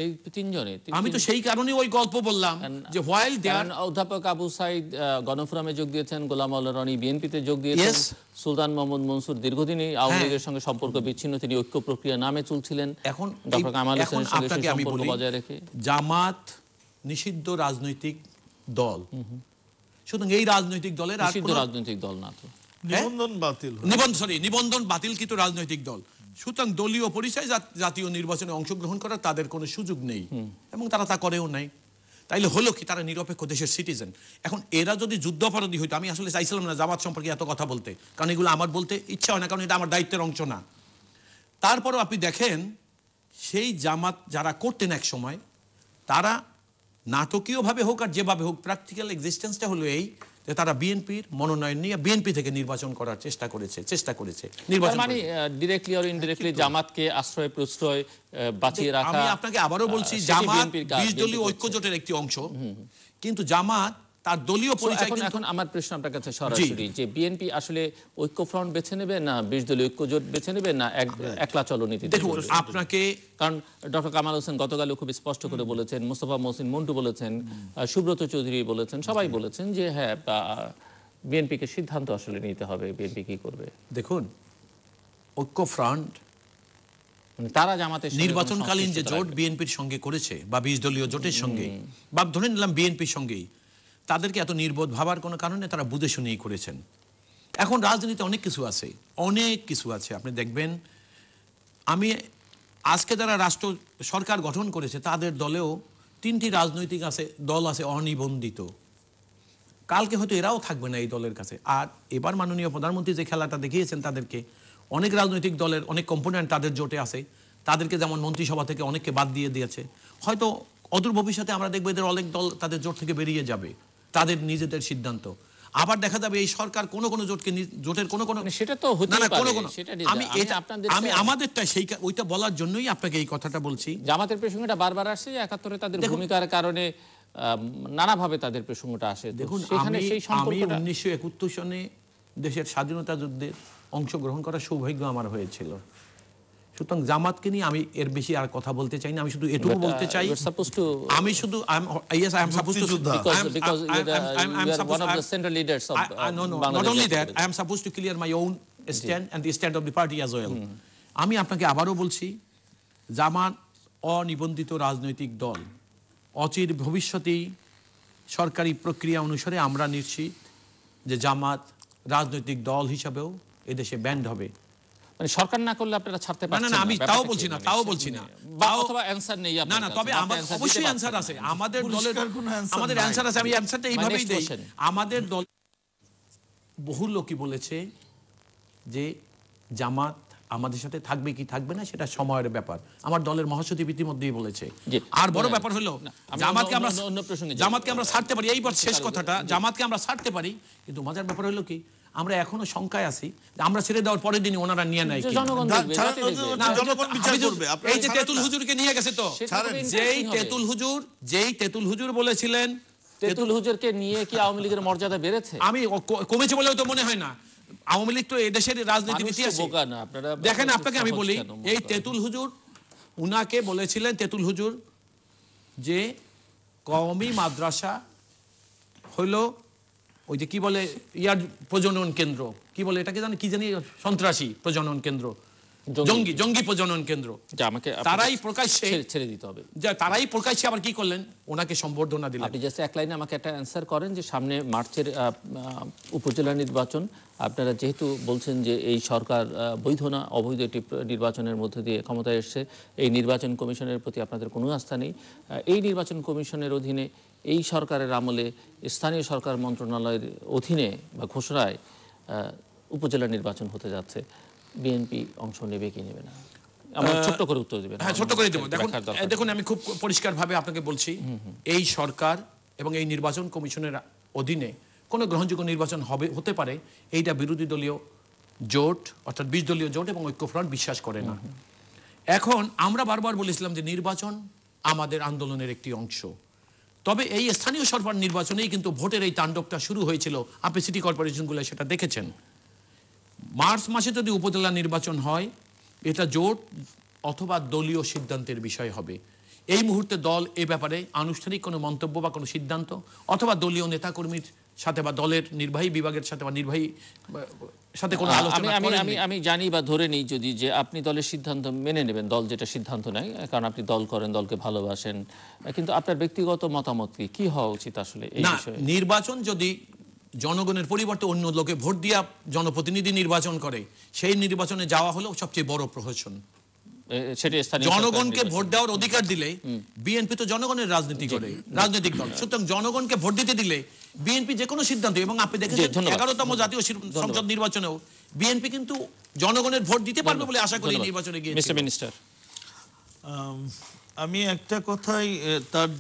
এই তিনজনে। আমি তো সেই কারণে ওই গল্প বললাম যে হোয়াইল দেয়ার, অধ্যাপক আবু সাইদ গণফোরামে যোগ দিয়েছেন, গোলাম মাওলা রনি বিএনপিতে যোগ দিয়েছেন, সুলতান মোহাম্মদ মনসুর দীর্ঘদিনই আওয়ামী লীগের সঙ্গে সম্পর্ক বিচ্ছিন্ন, তিনি ঐক্য প্রক্রিয়া নামে চলছিলেন। এখন ডক্টর কামাল হোসেনের সঙ্গে সম্পর্ক বজায় রেখে জামাত নিষিদ্ধ রাজনৈতিক দল, সুতরাং এই রাজনৈতিক দলের নিষিদ্ধ রাজনৈতিক দল না, তো নিবন্ধন বাতিলকৃত রাজনৈতিক দল, সুতরাং দলীয় পরিচয় জাতীয় নির্বাচনে অংশগ্রহণ করার তাদের কোনো সুযোগ নেই এবং তারা তা করেও নাই। তাইলে হলো কি, তারা নিরপেক্ষ দেশের সিটিজেন। এখন এরা যদি যুদ্ধাপরাধী হইতো, আমি আসলে চাইছিলাম না জামাত সম্পর্কে এত কথা বলতে, কারণ এগুলো আমার বলতে ইচ্ছা হয় না, কারণ এটা আমার দায়িত্বের অংশ না। তারপরও আপনি দেখেন সেই জামাত যারা করতেন এক সময়, তারা নাটকীয়ভাবে হোক আর যেভাবে হোক, প্র্যাকটিক্যাল এক্সিস্টেন্সটা হলো এই যে তারা বিএনপির মনোনয়ন নিয়ে বিএনপি থেকে নির্বাচন করার চেষ্টা করেছে নির্বাচন। মানে ডিরেক্টলি অর ইনডিরেক্টলি জামাতকে আশ্রয় প্রশ্রয় বাঁচিয়ে রাখা। আমি আপনাকে আবারও বলছি, জামাত 20 দলীয় ঐক্যজোটের একটি অংশ, কিন্তু জামাত তার দলীয় পরিচয়। এখন আমার প্রশ্ন আপনার কাছে সরাসরি, যে বিএনপি আসলে ঐক্যফ্রন্ট বেছে নেবে না 20 দলীয় ঐক্যজোট বেছে নেবে না একলা চলনীতি? দেখুন আপনাকে, কারণ ডক্টর কামাল হোসেন গতকালও খুব স্পষ্ট করে বলেছেন, মোস্তফা মহসিন মন্টু বলেছেন, সুব্রত চৌধুরী বলেছেন, সবাই বলেছেন যে হ্যাঁ বিএনপিকে সিদ্ধান্ত আসলে নিতে হবে, বিএনপি কি করবে। দেখুন ঐক্যফ্রন্ট মানে তারা জামাতের নির্বাচনকালীন যে জোট বিএনপির সঙ্গে করেছে বা 20 দলীয় জোটের সঙ্গে, বা ধরে নিলাম বিএনপির সঙ্গেই, তাদেরকে এত নির্বোধ ভাবার কোনো কারণে তারা বুঝে শুনেই করেছেন। এখন রাজনীতিতে অনেক কিছু আছে, আপনি দেখবেন। আমি আজকে যারা রাষ্ট্র সরকার গঠন করেছে তাদের দলেও 3টি রাজনৈতিক দল আছে অনিবন্ধিত। কালকে হয়তো এরাও থাকবে না এই দলের কাছে। আর এবার মাননীয় প্রধানমন্ত্রী যে খেলাটা দেখিয়েছেন, তাদেরকে অনেক রাজনৈতিক দলের অনেক কম্পোনেন্ট তাদের জোটে আছে, তাদেরকে যেমন মন্ত্রিসভা থেকে অনেককে বাদ দিয়ে দিয়েছে। হয়তো অদূর ভবিষ্যতে আমরা দেখবো এদের অনেক দল তাদের জোট থেকে বেরিয়ে যাবে, তাদের নিজেদের সিদ্ধান্ত। আবার দেখা যাবে এই সরকার কোন জোটের কোন সেটা তো হতে পারে। আমি আমাদেরটা ওইটা বলার জন্যই আপনাকে এই কথাটা বলছি। জামাতের প্রসঙ্গটা বারবার আসছে, 71-এ তাদের ভূমিকার কারণে নানাভাবে তাদের প্রসঙ্গটা আসে। দেখুন আমি 1971 সনে দেশের স্বাধীনতা যুদ্ধের অংশগ্রহণ করার সৌভাগ্য আমার হয়েছিল। সুতরাং জামাতকে নিয়ে আমি এর বেশি আর কথা বলতে চাই না। আমি শুধু এটুকু বলতে চাই, আমি শুধু আমি আপনাকে আবারও বলছি, জামাত অনিবন্ধিত রাজনৈতিক দল। অচির ভবিষ্যতেই সরকারি প্রক্রিয়া অনুসারে আমরা নিশ্চিত যে জামাত রাজনৈতিক দল হিসাবেও এদেশে ব্যান্ড হবে। মানে সরকার না করলে আপনারা ছাড়তে পারছেন না, আমি তাও বলছি না, অথবা অ্যানসার নেই আপনার। না, তবে অবশ্যই অ্যানসার আছে আমাদের দলের, আমাদের অ্যানসার আছে। আমি অ্যানসারটা এইভাবেই দেই। আমাদের দল বহু লোকই বলেছে যে জামাত আমাদের সাথে থাকবে কি থাকবে না সেটা সময়ের ব্যাপার। আমার দলের মহাসচিব ইতিমধ্যেই বলেছে। আর বড় ব্যাপার হলো জামাতকে আমরা ছাড়তে পারি। এইবার শেষ কথাটা, জামাতকে আমরা ছাড়তে পারি, কিন্তু মজার ব্যাপার হলো কি, আমরা এখনো শঙ্কায় আছি আমরা ছেড়ে দেওয়ার পরের দিনই ওনারা নিয়ে নেয়। এই যে তেতুল হুজুরকে নিয়ে গেছে, তো যেই তেতুল হুজুর বলেছিলেন, তেতুল হুজুরকে নিয়ে কি আওয়ামী লীগের মর্যাদা বেড়েছে? আমি কমেছে বলেও তো মনে হয় না। আওয়ামী লীগ তো এদেশের রাজনীতির ইতিহাসে দেখেন, আপনাকে আমি বলি, এই তেতুল হুজুর, উনাকে বলেছিলেন তেতুল হুজুর যে কওমি মাদ্রাসা হলো ওই যে কি বলে ইয়ার প্রজনন কেন্দ্র, কি বলে এটাকে কি জানি সন্ত্রাসী প্রজনন কেন্দ্র, জঙ্গি প্রজনন কেন্দ্র। তারাই প্রকাশ্যে ছেড়ে দিতে হবে। তারাই প্রকাশ্যে আবার কি করলেন, ওনাকে সম্বর্ধনা দিলেন। আপনি জাস্ট এক লাইনে আমাকে একটা অ্যানসার করেন যে সামনে মার্চের উপজেলা নির্বাচন, আপনারা যেহেতু বলছেন যে এই সরকার বৈধ না অবৈধ একটি নির্বাচনের মধ্যে দিয়ে ক্ষমতায় এসছে, এই নির্বাচন কমিশনের প্রতি আপনাদের কোনো আস্থা নেই। এই নির্বাচন কমিশনের অধীনে এই সরকারের আমলে স্থানীয় সরকার মন্ত্রণালয়ের অধীনে বা ঘোষণায় উপজেলা নির্বাচন হতে যাচ্ছে, বিএনপি অংশ নেবে কি নেবে না? আমরা ছোট্ট করে উত্তর দেবেন। হ্যাঁ, ছোট্ট করে দেব। দেখুন আমি খুব পরিষ্কারভাবে আপনাকে বলছি, এই সরকার এবং এই নির্বাচন কমিশনের অধীনে কোনো গ্রহণযোগ্য নির্বাচন হতে পারে এইটা বিরোধী দলীয় জোট অর্থাৎ 20 দলীয় জোট এবং ঐক্যফ্রন্ট বিশ্বাস করে না। এখন আমরা বারবার বলেছিলাম যে নির্বাচন আমাদের আন্দোলনের একটি অংশ। তবে এই স্থানীয় সরকার নির্বাচনেই কিন্তু ভোটের এই তাণ্ডবটা শুরু হয়েছিল। আপনি সিটি কর্পোরেশনগুলো সেটা দেখেছেন। মার্চ মাসে যদি উপজেলা নির্বাচন হয়, এটা জোট অথবা দলীয় সিদ্ধান্তের বিষয় হবে। এই মুহূর্তে দল এ ব্যাপারে আনুষ্ঠানিক কোনো মন্তব্য বা কোনো সিদ্ধান্ত অথবা দলীয় নেতাকর্মীর সাথে বা দলের নির্বাহী বিভাগের সাথে বা নির্বাহী সাথে কোনো আলোচনা করেননি। আমি জানি বা ধরে নিই যদি যে আপনি দলের সিদ্ধান্ত মেনে নেবেন, দল যেটা সিদ্ধান্ত নেয়, কারণ আপনি দল করেন, দলকে ভালোবাসেন, কিন্তু আপনার ব্যক্তিগত মতামত কি হওয়া উচিত আসলে এই বিষয়ে? নির্বাচন যদি জনগণের পরিবর্তে অন্য লোকে ভোট দিয়া জনপ্রতিনিধি নির্বাচন করে, সেই নির্বাচনে যাওয়া হলো সবচেয়ে বড় প্রহসন। সেটি স্থানীয় জনগণকে সরকার ভোট দেওয়ার অধিকার দিলে, বিএনপি তো জনগণের রাজনীতি করে, রাজনৈতিক দল, সুতরাং জনগণকে ভোট দিতে দিলে বিএনপি যে কোনো সিদ্ধান্ত, এবং আপনি দেখেছেন 11তম জাতীয় সংসদ নির্বাচনেও বিএনপি কিন্তু জনগণের ভোট দিতে পারবে বলে আশা করি নির্বাচনে গিয়ে। মিস্টার মিনিস্টার, আমি একটা কথাই তার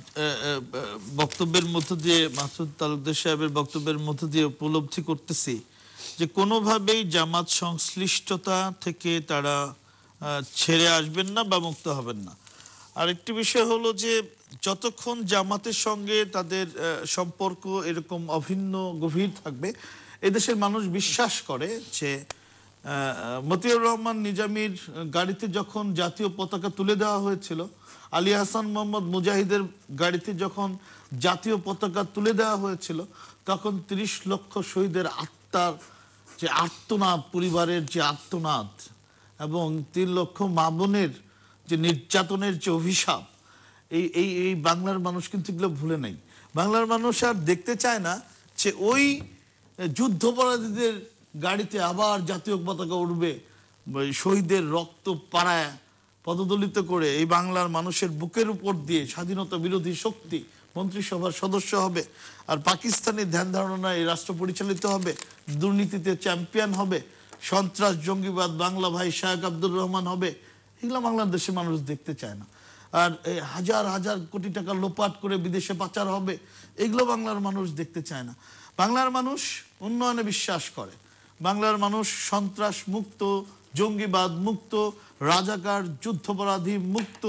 বক্তব্যের মধ্য দিয়ে, মাসুদ তালুকদার সাহেবের বক্তব্যের মধ্য দিয়ে উপলব্ধি করতেছি যে কোনোভাবেই জামাত সংশ্লিষ্টতা থেকে তারা ছেড়ে আসবেন না বা মুক্ত হবেন না। আরেকটি বিষয় হলো যে যতক্ষণ জামাতের সঙ্গে তাদের সম্পর্ক এরকম অভিন্ন গভীর থাকবে, এদেশের মানুষ বিশ্বাস করে যে মতিউর রহমান নিজামীর গাড়িতে যখন জাতীয় পতাকা তুলে দেওয়া হয়েছিল, আলী হাসান মোহাম্মদ মুজাহিদের গাড়িতে যখন জাতীয় পতাকা তুলে দেওয়া হয়েছিল, তখন ৩০ লক্ষ শহীদের আত্মার যে আর্তনাদ, পরিবারের যে আর্তনাদ, এবং ৩ লক্ষ মা বোনের যে নির্যাতনের যে অভিশাপ, এই বাংলার মানুষ কিন্তু এগুলো ভুলে নেই। বাংলার মানুষ আর দেখতে চায় না যে ওই যুদ্ধাপরাধীদের গাড়িতে আবার জাতীয় পতাকা উঠবে, শহীদের রক্ত পাড়ায় পদদলিত করে এই বাংলার মানুষের বুকের উপর দিয়ে স্বাধীনতা বিরোধী শক্তি মন্ত্রিসভার সদস্য হবে, আর পাকিস্তানি ধ্যান ধারণা এই রাষ্ট্র পরিচালিত হবে, দুর্নীতিতে চ্যাম্পিয়ন হবে, সন্ত্রাস জঙ্গিবাদ বাংলা ভাই শায়েখ আব্দুর রহমান হবে। এগুলো বাংলাদেশের মানুষ দেখতে চায় না। আর হাজার হাজার কোটি টাকা লোপাট করে বিদেশে পাচার হবে, এগুলো বাংলার মানুষ দেখতে চায় না। বাংলার মানুষ উন্নয়নে বিশ্বাস করে, বাংলার মানুষ সন্ত্রাস মুক্ত, জঙ্গিবাদ মুক্ত, রাজাকার যুদ্ধাপরাধী মুক্ত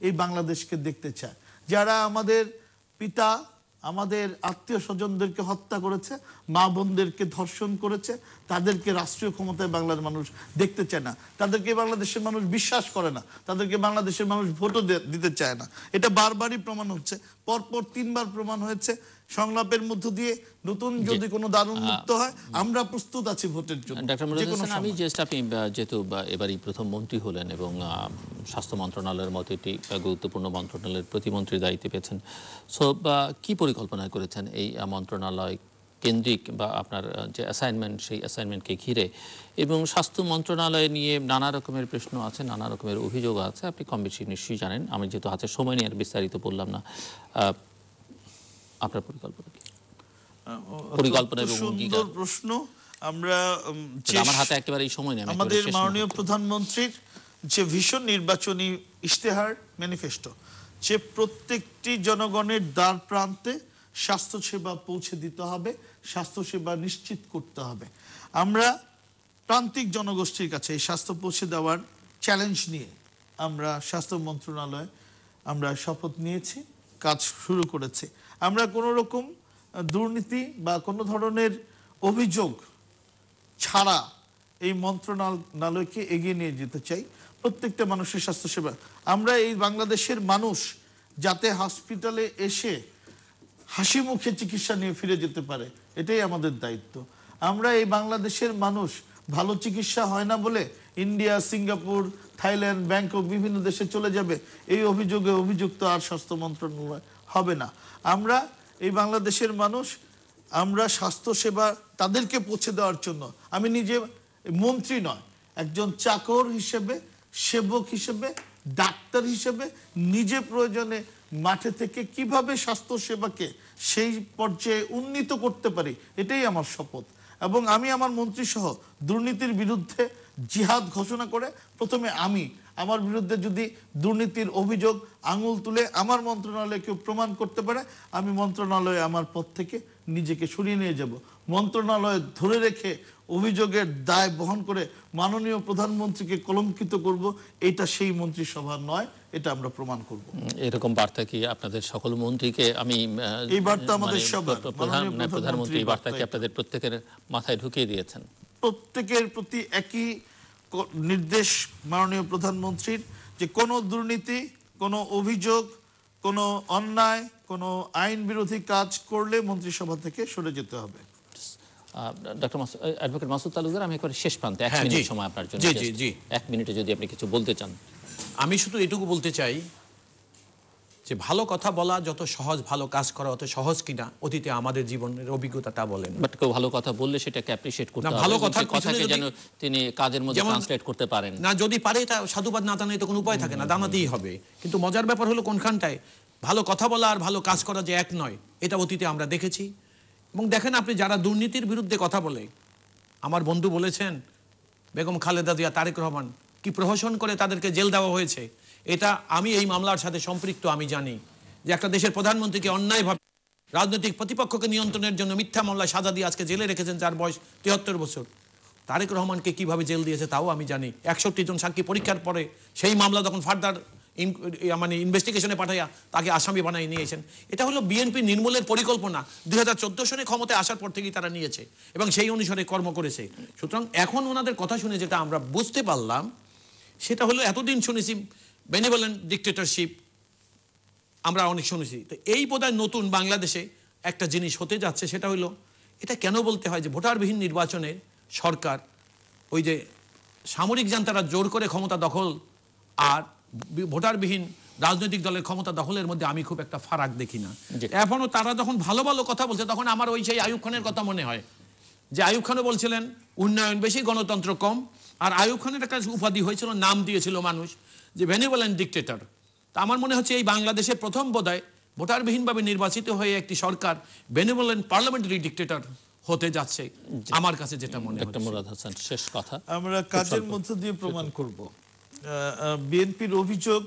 এই বাংলাদেশকে দেখতে চায়। যারা আমাদের পিতা, আমাদের আত্মীয় স্বজনদেরকে হত্যা করেছে, মা বোনদেরকে ধর্ষণ করেছে, তাদেরকে রাষ্ট্রীয় ক্ষমতায় বাংলার মানুষ দেখতে চায় না, তাদেরকে বাংলাদেশের মানুষ বিশ্বাস করে না, তাদেরকে বাংলাদেশের মানুষ ভোটও দিতে চায় না। এটা বারবারই প্রমাণ হচ্ছে, পরপর 3 বার প্রমাণ হয়েছে। সংলাপের মধ্য দিয়ে নতুন যদি কোনো দারুণ মুক্ত হয়, আমরা প্রস্তুত আছি ভোটের জন্য। ডক্টর মুরাদ হোসেন, আমি জাস্ট, আপনি যেহেতু এবারই প্রথম মন্ত্রী হলেন এবং স্বাস্থ্য মন্ত্রণালয়ের মতো একটি গুরুত্বপূর্ণ মন্ত্রণালয়ের প্রতিমন্ত্রীর দায়িত্ব পেয়েছেন, সো কি পরিকল্পনা করেছেন এই মন্ত্রণালয় কেন্দ্রিক বা আপনার যে অ্যাসাইনমেন্ট, সেই অ্যাসাইনমেন্টকে ঘিরে? এবং স্বাস্থ্য মন্ত্রণালয় নিয়ে নানা রকমের প্রশ্ন আছে, নানা রকমের অভিযোগ আছে, আপনি কম বেশি নিশ্চয়ই জানেন। আমি যেহেতু হাতে সময় নিয়ে আর বিস্তারিত বললাম না, আপনার পরিকল্পনা কি? পরিকল্পনা এবং সুন্দর প্রশ্ন। আমরা আমার হাতে একেবারে এই সময় নেই। আমাদের মাননীয় প্রধানমন্ত্রীর যে ভীষণ নির্বাচনী ইশতেহার, ম্যানিফেস্টো, যে প্রত্যেকটি জনগণের দ্বার প্রান্তে স্বাস্থ্যসেবা পৌঁছে দিতে হবে, স্বাস্থ্যসেবা নিশ্চিত করতে হবে। আমরা প্রান্তিক জনগোষ্ঠীর কাছে এই স্বাস্থ্য পৌঁছে দেওয়ার চ্যালেঞ্জ নিয়ে আমরা স্বাস্থ্য মন্ত্রণালয় আমরা শপথ নিয়েছি, কাজ শুরু করেছে। আমরা কোনো রকম দুর্নীতি বা কোনো ধরনের অভিযোগ ছাড়া এই মন্ত্রণালয়কে এগিয়ে নিয়ে যেতে চাই। প্রত্যেকটা মানুষের স্বাস্থ্যসেবা, আমরা এই বাংলাদেশের মানুষ যাতে হসপিটালে এসে হাসি মুখে চিকিৎসা নিয়ে ফিরে যেতে পারে, এটাই আমাদের দায়িত্ব। আমরা এই বাংলাদেশের মানুষ ভালো চিকিৎসা হয় না বলে ইন্ডিয়া, সিঙ্গাপুর, থাইল্যান্ড, ব্যাংকক বিভিন্ন দেশে চলে যাবে, এই অভিযোগে অভিযুক্ত আর স্বাস্থ্য মন্ত্রণালয় হবে না। আমরা এই বাংলাদেশের মানুষ, আমরা স্বাস্থ্যসেবা তাদেরকে পৌঁছে দেওয়ার জন্য, আমি নিজে মন্ত্রী নয়, একজন চাকর হিসেবে, সেবক হিসেবে, ডাক্তার হিসেবে নিজে প্রয়োজনে মাঠে থেকে কিভাবে স্বাস্থ্যসেবাকে সেই পর্যায়ে উন্নীত করতে পারি, এটাই আমার শপথ। এবং আমি আমার মন্ত্রী সহ দুর্নীতির বিরুদ্ধে জিহাদ ঘোষণা করে, প্রথমে আমার বিরুদ্ধে যদি দুর্নীতির অভিযোগ আঙুল তুলে আমার মন্ত্রণালয়কে প্রমাণ করতে পারে, আমি মন্ত্রণালয়ে আমার পদ থেকে নিজেকে সরিয়ে নিয়ে যাব। মন্ত্রণালয় ধরে রেখে অভিযোগের দায় বহন করে মাননীয় প্রধানমন্ত্রীকে কলঙ্কিত করব, এটা সেই মন্ত্রিসভা নয়, এটা আমরা প্রমাণ করব। এরকম বার্তা কি আপনাদের সকল মন্ত্রীকে, আমি এই বার্তা আমাদের সবার, প্রধানমন্ত্রী এই বার্তা কি আপনাদের প্রত্যেকের মাথায় ঢুকিয়ে দিয়েছেন? প্রত্যেকের প্রতি একই নির্দেশ মাননীয় প্রধানমন্ত্রীর, যে কোনো দুর্নীতি, কোনো অভিযোগ, কোনো অন্যায়, কোনো আইন বিরোধী কাজ করলে মন্ত্রিসভা থেকে সরে যেতে হবে। ডক্টর অ্যাডভোকেট মাসুদ তালুকদার, আমি একবার শেষ প্রান্তে 1 মিনিট সময় আপনার জন্য। জি, 1 মিনিটে যদি আপনি কিছু বলতে চান। আমি শুধু এটুকু বলতে চাই যে ভালো কথা বলা যত সহজ, ভালো কাজ করা অত সহজ কিনা অতীতে আমাদের জীবনের অভিজ্ঞতা তা বলেন। বাট কেউ ভালো কথা বললে সেটাকে অ্যাপ্রিশিয়েট করতে হবে, ভালো কথার কথাকে যেন তিনি কাজের মধ্যে ট্রান্সলেট করতে পারেন। না, যদি পারে এটা সাধুবাদ না জানাই তো কোনো উপায় থাকে না, জানাতেই হবে। কিন্তু মজার ব্যাপার হলো কোনখানটায় ভালো কথা বলা আর ভালো কাজ করা যে এক নয়, এটা অতীতে আমরা দেখেছি। এবং দেখেন আপনি, যারা দুর্নীতির বিরুদ্ধে কথা বলে, আমার বন্ধু বলেছেন বেগম খালেদা জিয়া, তারেক রহমান কি প্রহসন করে তাদেরকে জেল দেওয়া হয়েছে, এটা আমি এই মামলার সাথে সম্পৃক্ত। আমি জানি যে একটা দেশের প্রধানমন্ত্রীকে অন্যায়ভাবে রাজনৈতিক প্রতিপক্ষকে নিয়ন্ত্রণের জন্য মিথ্যা মামলায় সাজা দিয়ে আজকে জেলে রেখেছেন, যার বয়স 73 বছর। তারেক রহমানকে কিভাবে জেল দিয়েছে তাও আমি জানি। 61 জন সাক্ষী পরীক্ষার পরে সেই মামলা তখন ফার্দার মানে ইনভেস্টিগেশনে পাঠাইয়া তাকে আসামি বানাই নিয়েছেন। এটা হলো বিএনপি নির্মূলের পরিকল্পনা 2014 সনে ক্ষমতায় আসার পর থেকেই তারা নিয়েছে এবং সেই অনুসারে কর্ম করেছে। সুতরাং এখন ওনাদের কথা শুনে যেটা আমরা বুঝতে পারলাম সেটা হলো, এতদিন শুনেছি বেনিভোলেন্ট ডিক্টেটরশিপ, আমরা অনেক শুনেছি, তো এই বোধহয় নতুন বাংলাদেশে একটা জিনিস হতে যাচ্ছে। সেটা হলো, এটা কেন বলতে হয় যে ভোটারবিহীন নির্বাচনে সরকার ওই যে সামরিক যান তারা জোর করে ক্ষমতা দখল আর ভোটারবিহীন রাজনৈতিক দলের ক্ষমতা দখলের মধ্যে আমি খুব একটা ফারাক দেখি না। এখনো তারা যখন ভালো ভালো কথা বলছে তখন আমার ওই সেই আইয়ুব খানের কথা মনে হয়, যে আইয়ুব খানও বলছিলেন উন্নয়ন বেশি গণতন্ত্র কম, আর আইয়ুব খানের একটা উপাধি হয়েছিল, নাম দিয়েছিল মানুষ যে বেনিভোলেন্ট ডিক্টেটর। তা আমার মনে হচ্ছে এই বাংলাদেশে প্রথম বোধহয় ভোটারবিহীনভাবে নির্বাচিত হয়ে একটি সরকার বেনিভোলেন্ট পার্লামেন্টারি ডিক্টেটর হতে যাচ্ছে, আমার কাছে যেটা মনে হয়। মুরাদ হাসান, শেষ কথা আমরা কাজের মধ্য দিয়ে প্রমাণ করব। বিএনপির অভিযোগ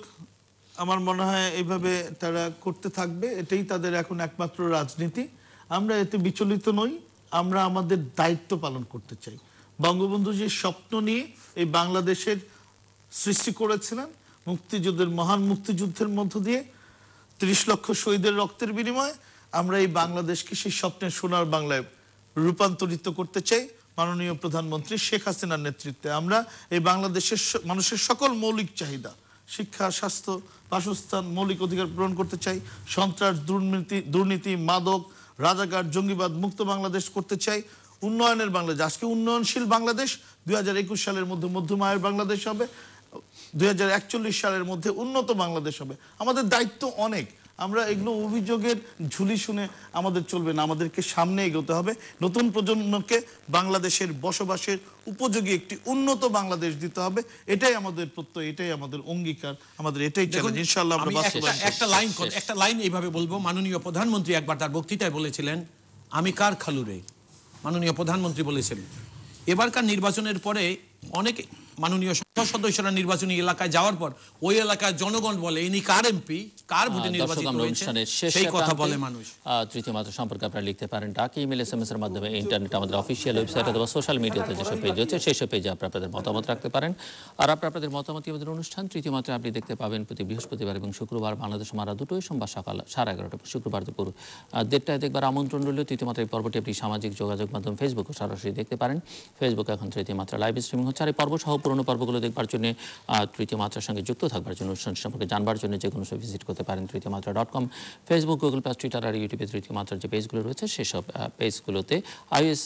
আমার মনে হয় এইভাবে তারা করতে থাকবে, এটাই তাদের এখন একমাত্র রাজনীতি। আমরা এতে বিচলিত নই, আমরা আমাদের দায়িত্ব পালন করতে চাই। বঙ্গবন্ধু যে স্বপ্ন নিয়ে এই বাংলাদেশের সৃষ্টি করেছিলেন, মুক্তিযুদ্ধের মহান মুক্তিযুদ্ধের মধ্য দিয়ে 30 লক্ষ শহীদের রক্তের বিনিময়ে আমরা এই বাংলাদেশকে সেই স্বপ্নের সোনার বাংলায় রূপান্তরিত করতে চাই। মাননীয় প্রধানমন্ত্রী শেখ হাসিনার নেতৃত্বে আমরা এই বাংলাদেশের মানুষের সকল মৌলিক চাহিদা, শিক্ষা, স্বাস্থ্য, বাসস্থান, মৌলিক অধিকার পূরণ করতে চাই। সন্ত্রাস, দুর্নীতি, মাদক, রাজাকার, জঙ্গিবাদ মুক্ত বাংলাদেশ করতে চাই। উন্নয়নের বাংলাদেশ, আজকে উন্নয়নশীল বাংলাদেশ 2021 সালের মধ্যে মধ্যম আয়ের বাংলাদেশ হবে, 2041 সালের মধ্যে উন্নত বাংলাদেশ হবে। আমাদের দায়িত্ব অনেক, আমরা এগুলো অভিযোগের ঝুলি শুনে আমাদের চলবে না, আমাদেরকে সামনে এগোতে হবে। নতুন প্রজন্মকে বাংলাদেশের বসবাসের উপযোগী একটি উন্নত বাংলাদেশ দিতে হবে, এটাই আমাদের প্রত্যয়, এটাই আমাদের অঙ্গীকার, আমাদের এটাই চ্যালেঞ্জ। ইনশাআল্লাহ আমরা বাস্তবায়ন করব। একটা লাইন এইভাবে বলবো, মাননীয় প্রধানমন্ত্রী একবার তার বক্তৃতায় বলেছিলেন, আমি কার খালুরে, মাননীয় প্রধানমন্ত্রী বলেছিলেন। এবারকার নির্বাচনের পরে অনেক মাননীয় সংসদ সদস্যরা নির্বাচনী এলাকায় যাওয়ার পর ওই এলাকার জনগণ বলে ইনি কার এমপি, কার ভোটে নির্বাচিত হয়েছে, সেই কথা বলে মানুষ। তৃতীয় মাত্রা সম্পর্কে আপনারা লিখতে পারেন ডাক, ইমেল, SMS এর মাধ্যমে, ইন্টারনেট, আমাদের অফিসিয়াল ওয়েবসাইট অথবা সোশ্যাল মিডিয়াতে যেসব পেজ রয়েছে সেসব পেজে আপনাদের মতামত রাখতে পারেন। আর আপনাদের মতামত আমাদের অনুষ্ঠান তৃতীয় মাত্রা আপনি দেখতে পাবেন প্রতি বৃহস্পতিবার এবং শুক্রবার বাংলাদেশ মারা দুটোই, সোমবার সকাল 11:30, শুক্রবার দুপুর 1:30 দেখবার আমন্ত্রণ রইল। তৃতীয় মাত্রা এই পর্বটি আপনি সামাজিক যোগাযোগ মাধ্যম ফেসবুকে সরাসরি দেখতে পারেন। ফেসবুকে এখন তৃতীয় মাত্রা লাইভ স্ট্রিমিং হচ্ছে। আর এই পর্ব সহ পুরনো পর্বগুলো দেখবার জন্য, তৃতীয় মাত্রার সঙ্গে যুক্ত থাকবার জন্য, অনুষ্ঠান সম্পর্কে জানবার জন্য যে কোনো সব ভিজিট করতে পারেন তৃতীয়মাত্রা.com। ফেসবুক, গুগল প্লাস, টুইটার আর ইউটিউবে তৃতীয় মাত্রার যে পেজগুলো রয়েছে সেসব পেজগুলোতে iOS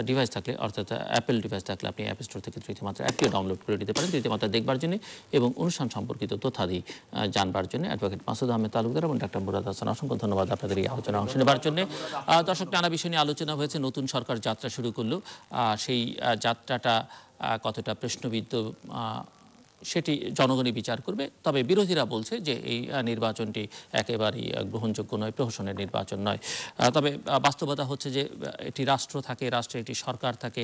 ডিভাইস থাকলে, অর্থাৎ অ্যাপেল ডিভাইস থাকলে আপনি অ্যাপ স্টোর থেকে তৃতীয় মাত্রা অ্যাপটিও ডাউনলোড করে দিতে পারেন তৃতীয় মাত্রা দেখবার জন্য এবং অনুষ্ঠান সম্পর্কিত তথ্যাদি জানবার জন্য। অ্যাডভোকেট মাসুদ আহমেদ তালুকদার এবং ডাক্তার মুরাদ হাসান, অসংখ্য ধন্যবাদ আপনাদের এই আলোচনায় অংশ নেবার জন্য। দর্শক, নানা বিষয় নিয়ে আলোচনা হয়েছে। নতুন সরকার যাত্রা শুরু করলো, সেই যাত্রাটা কতটা প্রশ্নবিদ্ধ সেটি জনগণই বিচার করবে। তবে বিরোধীরা বলছে যে এই নির্বাচনটি একেবারেই গ্রহণযোগ্য নয়, প্রহসনের নির্বাচন নয়। তবে বাস্তবতা হচ্ছে যে এটি রাষ্ট্র থাকে, রাষ্ট্রে একটি সরকার থাকে,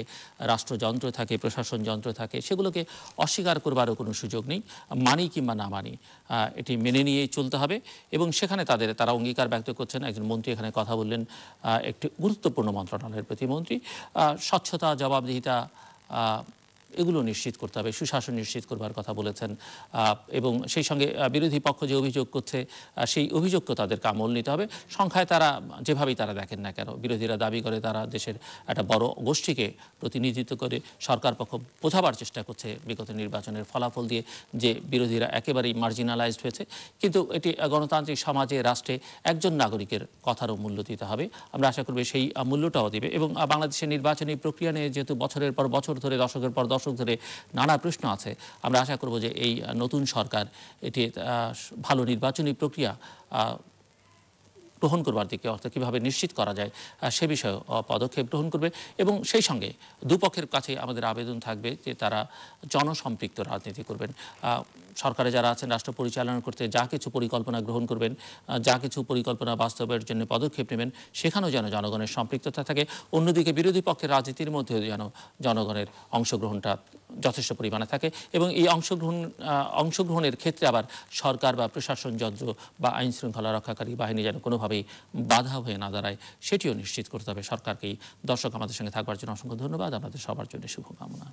রাষ্ট্রযন্ত্র থাকে, প্রশাসন যন্ত্র থাকে, সেগুলোকে অস্বীকার করবারও কোনো সুযোগ নেই। মানি কিংবা না মানি, এটি মেনে নিয়েই চলতে হবে এবং সেখানে তারা অঙ্গীকার ব্যক্ত করছেন। একজন মন্ত্রী এখানে কথা বললেন, একটি গুরুত্বপূর্ণ মন্ত্রণালয়ের প্রতিমন্ত্রী, স্বচ্ছতা, জবাবদিহিতা এগুলো নিশ্চিত করতে হবে, সুশাসন নিশ্চিত করবার কথা বলেছেন এবং সেই সঙ্গে বিরোধী পক্ষ যে অভিযোগ করছে সেই অভিযোগকে তাদেরকে আমল নিতে হবে। সংখ্যায় তারা যেভাবেই তারা দেখেন না কেন, বিরোধীরা দাবি করে তারা দেশের একটা বড় গোষ্ঠীকে প্রতিনিধিত্ব করে সরকার পক্ষ বোঝাবার চেষ্টা করছে বিগত নির্বাচনের ফলাফল দিয়ে যে বিরোধীরা একেবারেই মার্জিনালাইজড হয়েছে। কিন্তু এটি গণতান্ত্রিক সমাজে, রাষ্ট্রে একজন নাগরিকের কথারও মূল্য দিতে হবে। আমরা আশা করব সেই মূল্যটাও দিবে এবং বাংলাদেশের নির্বাচনী প্রক্রিয়া নিয়ে যেহেতু বছরের পর বছর ধরে, দশকের পর দশক দশক ধরে নানা প্রশ্ন আছে। আমরা আশা করব যে এই নতুন সরকার এটি ভালো নির্বাচনী প্রক্রিয়া গ্রহণ করবার দিকে, অর্থাৎ কীভাবে নিশ্চিত করা যায় সে বিষয়ে পদক্ষেপ গ্রহণ করবে। এবং সেই সঙ্গে দুপক্ষের কাছে আমাদের আবেদন থাকবে যে তারা জনসম্পৃক্ত রাজনীতি করবেন। সরকারে যারা আছেন, রাষ্ট্র পরিচালনা করতে যা কিছু পরিকল্পনা গ্রহণ করবেন, যা কিছু পরিকল্পনা বাস্তবায়নের জন্য পদক্ষেপ নেবেন, সেখানেও যেন জনগণের সম্পৃক্ততা থাকে। অন্যদিকে বিরোধী পক্ষের রাজনীতির মধ্যেও যেন জনগণের অংশগ্রহণটা যথেষ্ট পরিমাণে থাকে এবং এই অংশগ্রহণের ক্ষেত্রে আবার সরকার বা প্রশাসন যন্ত্র বা আইন শৃঙ্খলা রক্ষাকারী বাহিনী যেন কোনোভাবেই বাধা হয়ে না দাঁড়ায়, সেটিও নিশ্চিত করতে হবে সরকারকেই। দর্শক, আমাদের সঙ্গে থাকবার জন্য অসংখ্য ধন্যবাদ। আমাদের সবার জন্য শুভকামনা।